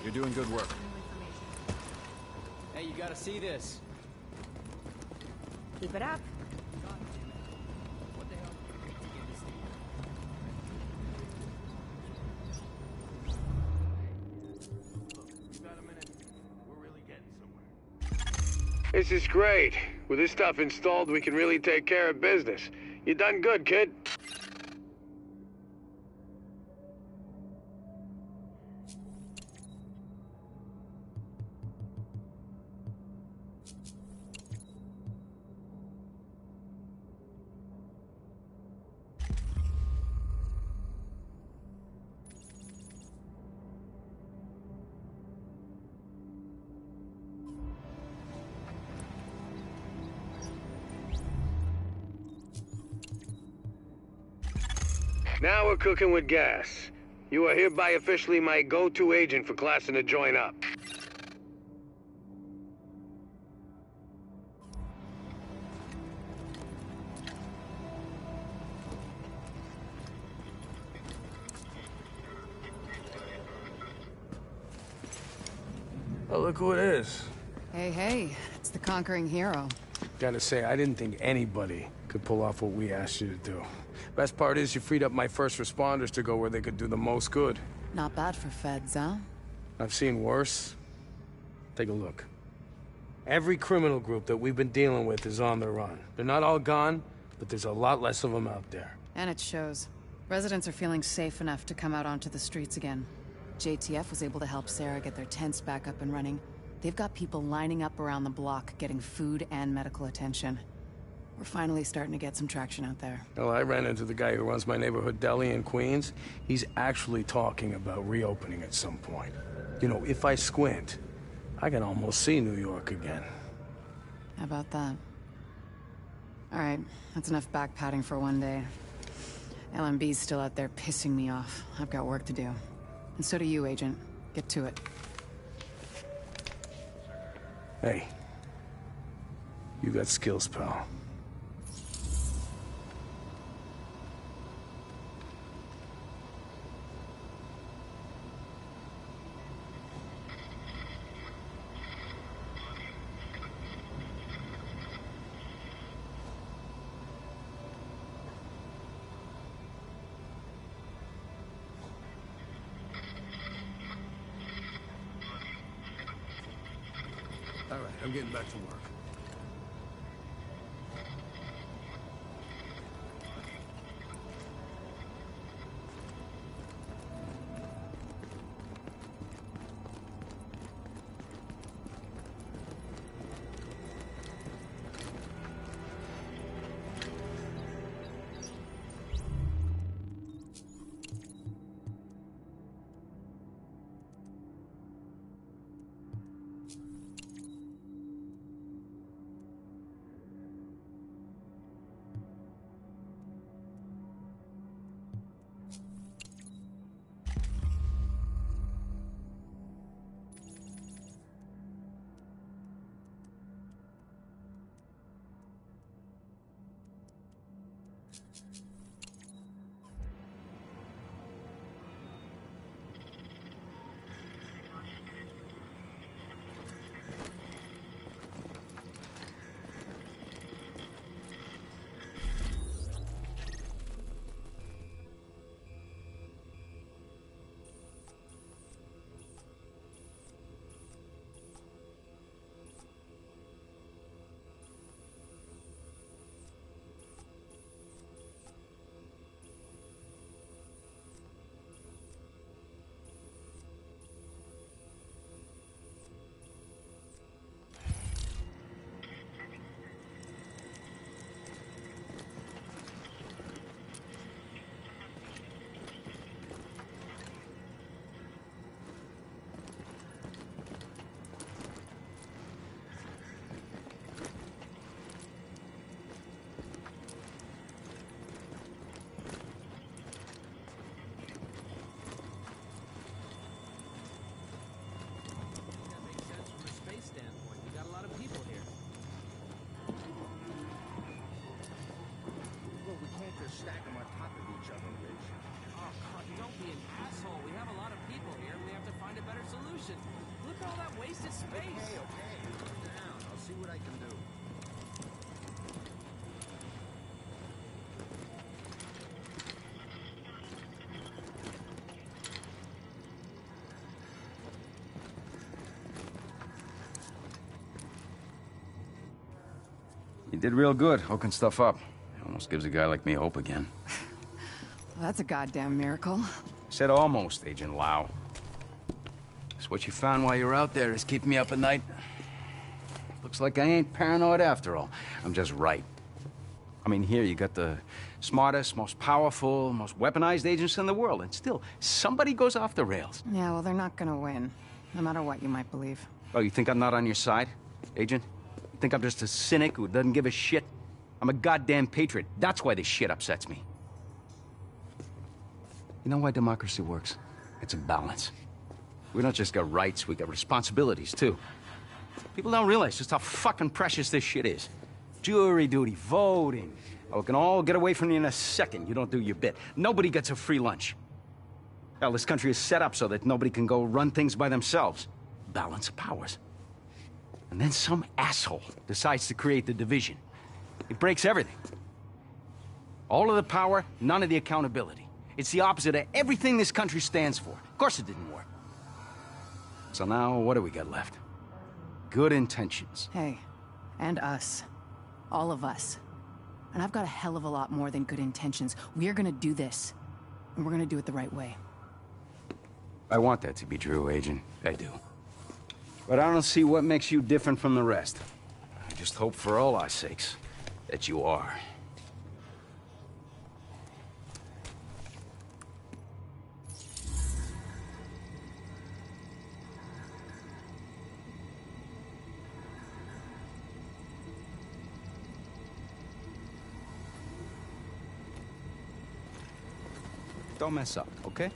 You're doing good work. Hey, you gotta see this. Keep it up. This is great. With this stuff installed, we can really take care of business. You done good, kid. Now we're cooking with gas. You are hereby officially my go-to agent for classing to join up. Oh, look who it is. Hey, it's the conquering hero. Gotta say, I didn't think anybody could pull off what we asked you to do. Best part is you freed up my first responders to go where they could do the most good. Not bad for feds, huh? I've seen worse. Take a look. Every criminal group that we've been dealing with is on the run. They're not all gone, but there's a lot less of them out there. And it shows. Residents are feeling safe enough to come out onto the streets again. JTF was able to help Sarah get their tents back up and running. They've got people lining up around the block, getting food and medical attention. We're finally starting to get some traction out there. Well, I ran into the guy who runs my neighborhood deli in Queens. He's actually talking about reopening at some point. You know, if I squint, I can almost see New York again. How about that? All right, that's enough back-patting for one day. LMB's still out there pissing me off. I've got work to do. And so do you, Agent. Get to it. Hey. You got skills, pal. All right, I'm getting back to work. Stack them on top of each other, Rich. Oh, God, don't be an asshole. We have a lot of people here, and we have to find a better solution. Look at all that wasted space. Okay, calm down. I'll see what I can do. You did real good, hooking stuff up. Almost gives a guy like me hope again. Well, that's a goddamn miracle. Said almost, Agent Lau. So what you found while you were out there is keeping me up at night. Looks like I ain't paranoid after all. I'm just right. I mean, here you got the smartest, most powerful, most weaponized agents in the world, and still, somebody goes off the rails. Yeah, well, they're not gonna win, no matter what you might believe. Oh, you think I'm not on your side, Agent? You think I'm just a cynic who doesn't give a shit? I'm a goddamn patriot. That's why this shit upsets me. You know why democracy works? It's a balance. We don't just got rights, we got responsibilities, too. People don't realize just how fucking precious this shit is. Jury duty, voting. Oh, we can all get away from you in a second. You don't do your bit. Nobody gets a free lunch. Hell, this country is set up so that nobody can go run things by themselves. Balance of powers. And then some asshole decides to create the division. It breaks everything. All of the power, none of the accountability. It's the opposite of everything this country stands for. Of course it didn't work. So now, what do we got left? Good intentions. Hey, and us. All of us. And I've got a hell of a lot more than good intentions. We're gonna do this. And we're gonna do it the right way. I want that to be true, Agent. I do. But I don't see what makes you different from the rest. I just hope for all our sakes that you are. Don't mess up, okay?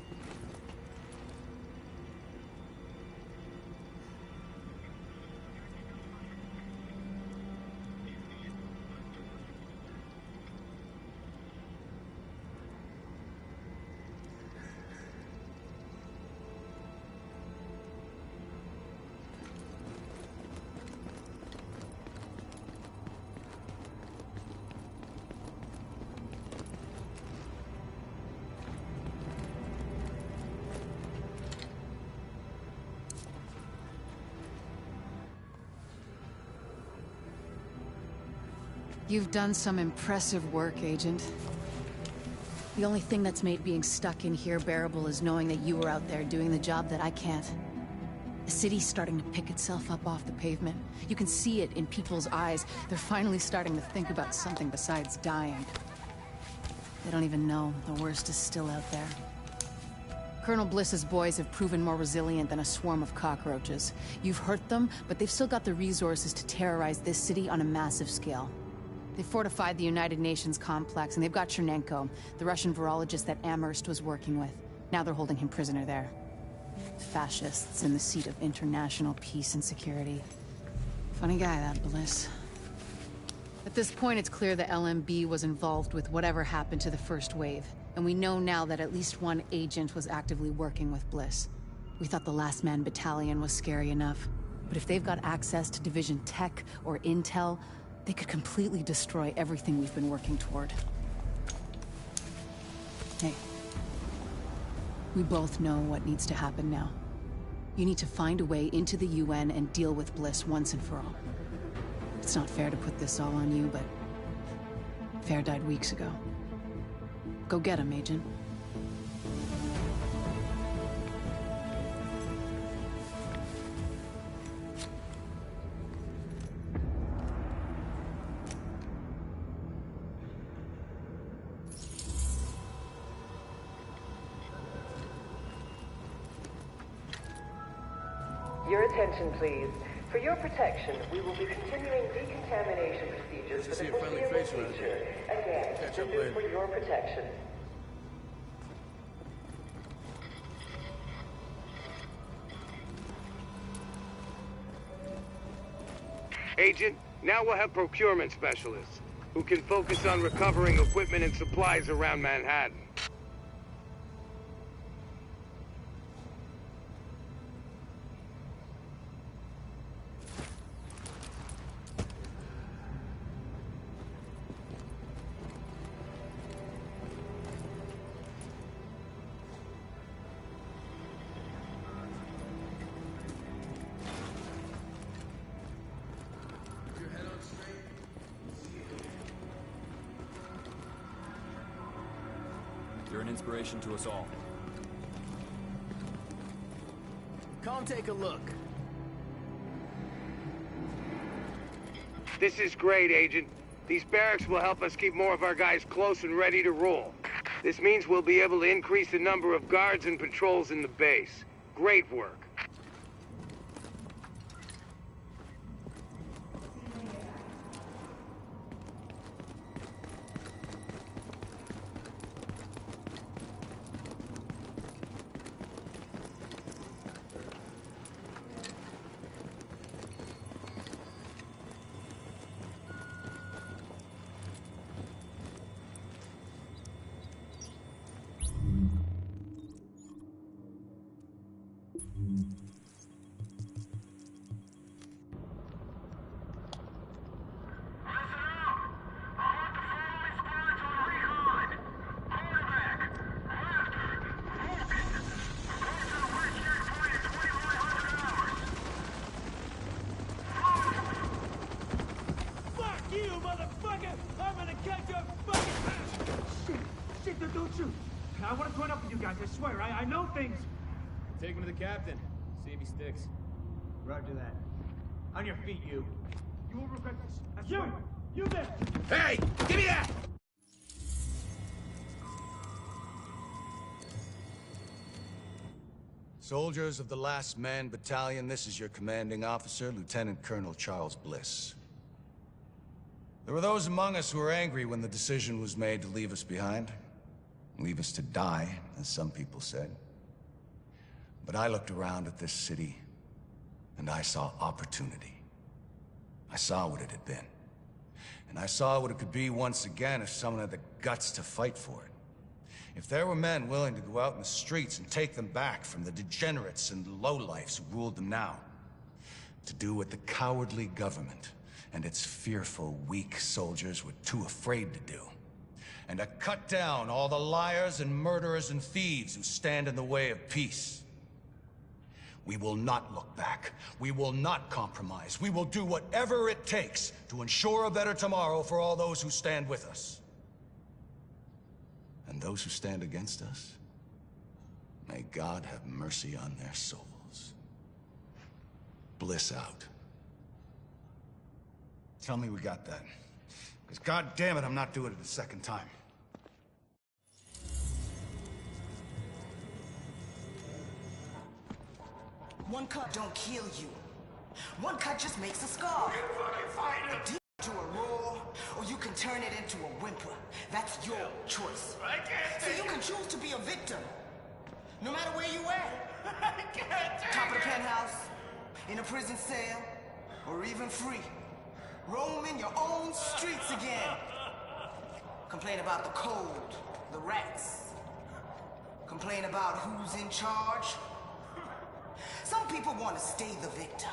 You've done some impressive work, Agent. The only thing that's made being stuck in here bearable is knowing that you were out there doing the job that I can't. The city's starting to pick itself up off the pavement. You can see it in people's eyes. They're finally starting to think about something besides dying. They don't even know the worst is still out there. Colonel Bliss's boys have proven more resilient than a swarm of cockroaches. You've hurt them, but they've still got the resources to terrorize this city on a massive scale. They fortified the United Nations complex, and they've got Chernenko, the Russian virologist that Amherst was working with. Now they're holding him prisoner there. Fascists in the seat of international peace and security. Funny guy, that Bliss. At this point, it's clear the LMB was involved with whatever happened to the first wave, and we know now that at least one agent was actively working with Bliss. We thought the Last Man Battalion was scary enough, but if they've got access to Division Tech or Intel, they could completely destroy everything we've been working toward. Hey. We both know what needs to happen now. You need to find a way into the UN and deal with Bliss once and for all. It's not fair to put this all on you, but Fair died weeks ago. Go get him, Agent. Your attention, please. For your protection, we will be continuing decontamination procedures for the foreseeable future. Again, this is for your protection. Agent, now we'll have procurement specialists who can focus on recovering equipment and supplies around Manhattan. You're an inspiration to us all. Come take a look. This is great, Agent. These barracks will help us keep more of our guys close and ready to roll. This means we'll be able to increase the number of guards and patrols in the base. Great work. I want to join up with you guys, I swear. I know things. Take him to the captain. See if he sticks. Roger that. On your feet, you. You will regret this. I swear. You there! Hey! Give me that! Soldiers of the Last Man Battalion, this is your commanding officer, Lieutenant Colonel Charles Bliss. There were those among us who were angry when the decision was made to leave us behind. Leave us to die, as some people said. But I looked around at this city, and I saw opportunity. I saw what it had been. And I saw what it could be once again if someone had the guts to fight for it. If there were men willing to go out in the streets and take them back from the degenerates and lowlifes who ruled them now. To do what the cowardly government and its fearful, weak soldiers were too afraid to do. And to cut down all the liars and murderers and thieves who stand in the way of peace. We will not look back. We will not compromise. We will do whatever it takes to ensure a better tomorrow for all those who stand with us. And those who stand against us, may God have mercy on their souls. Bliss out. Tell me we got that. Because God damn it, I'm not doing it a second time. One cut don't kill you. One cut just makes a scar. A deep to a roar, or you can turn it into a whimper. That's your choice. So you can choose to be a victim, no matter where you at. Top of the penthouse, in a prison cell, or even free. Roaming your own streets again. Complain about the cold, the rats. Complain about who's in charge. Some people want to stay the victim.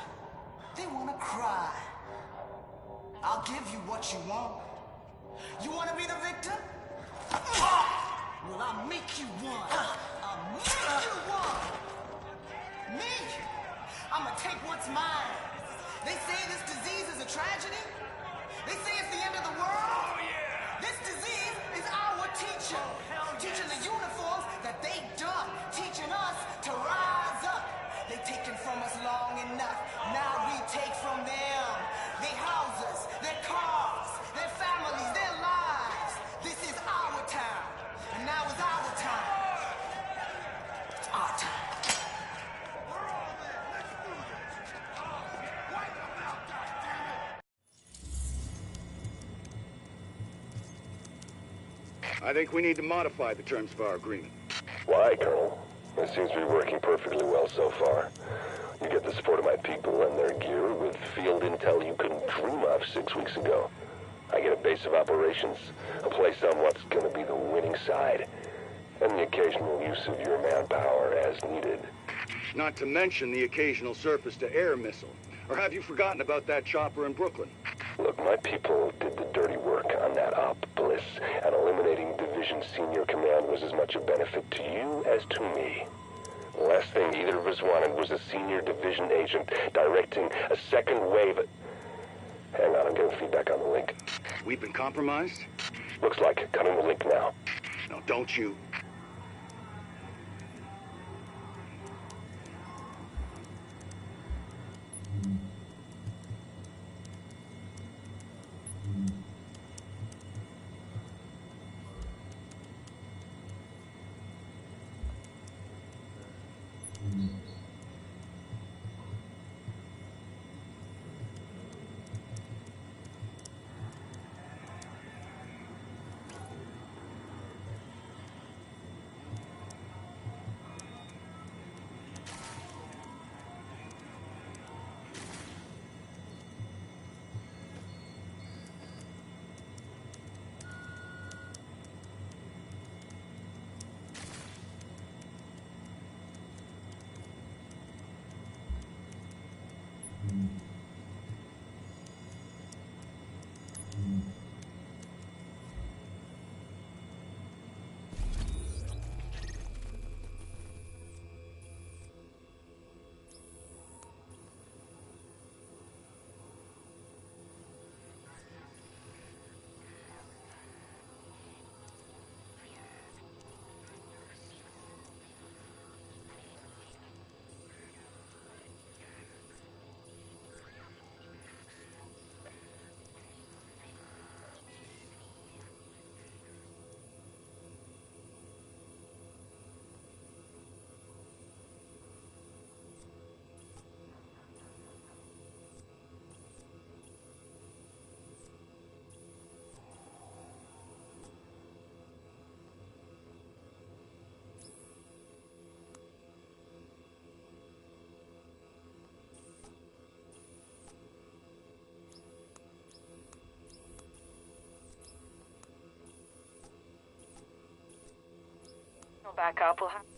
They want to cry. I'll give you what you want. You want to be the victim? Well, I'll make you one. I'll make you one. Me? I'm gonna take what's mine. They say this disease is a tragedy. They say it's the end of the world. Oh, yeah. This disease is our teacher. Teaching the uniforms that they done. Teaching us to rise up. They've taken from us long enough. Now we take from them. Their houses, their cars, their families, their lives. This is our town. And now is our time. It's our time. We're all there. Let's do this. Wipe them out, goddammit. I think we need to modify the terms of our agreement. Why, Colonel? It seems to be working perfectly well so far. You get the support of my people and their gear with field intel you couldn't dream of 6 weeks ago. I get a base of operations, a place on what's gonna be the winning side, and the occasional use of your manpower as needed. Not to mention the occasional surface-to-air missile. Or have you forgotten about that chopper in Brooklyn? Look, my people did the dirty work on that op, Bliss, and eliminating Division Senior Command was as much a benefit to you as to me. The last thing either of us wanted was a senior division agent directing a second wave. Hang on, I'm getting feedback on the link. We've been compromised? Looks like. Cutting the link now. No, don't you back up, we'll have...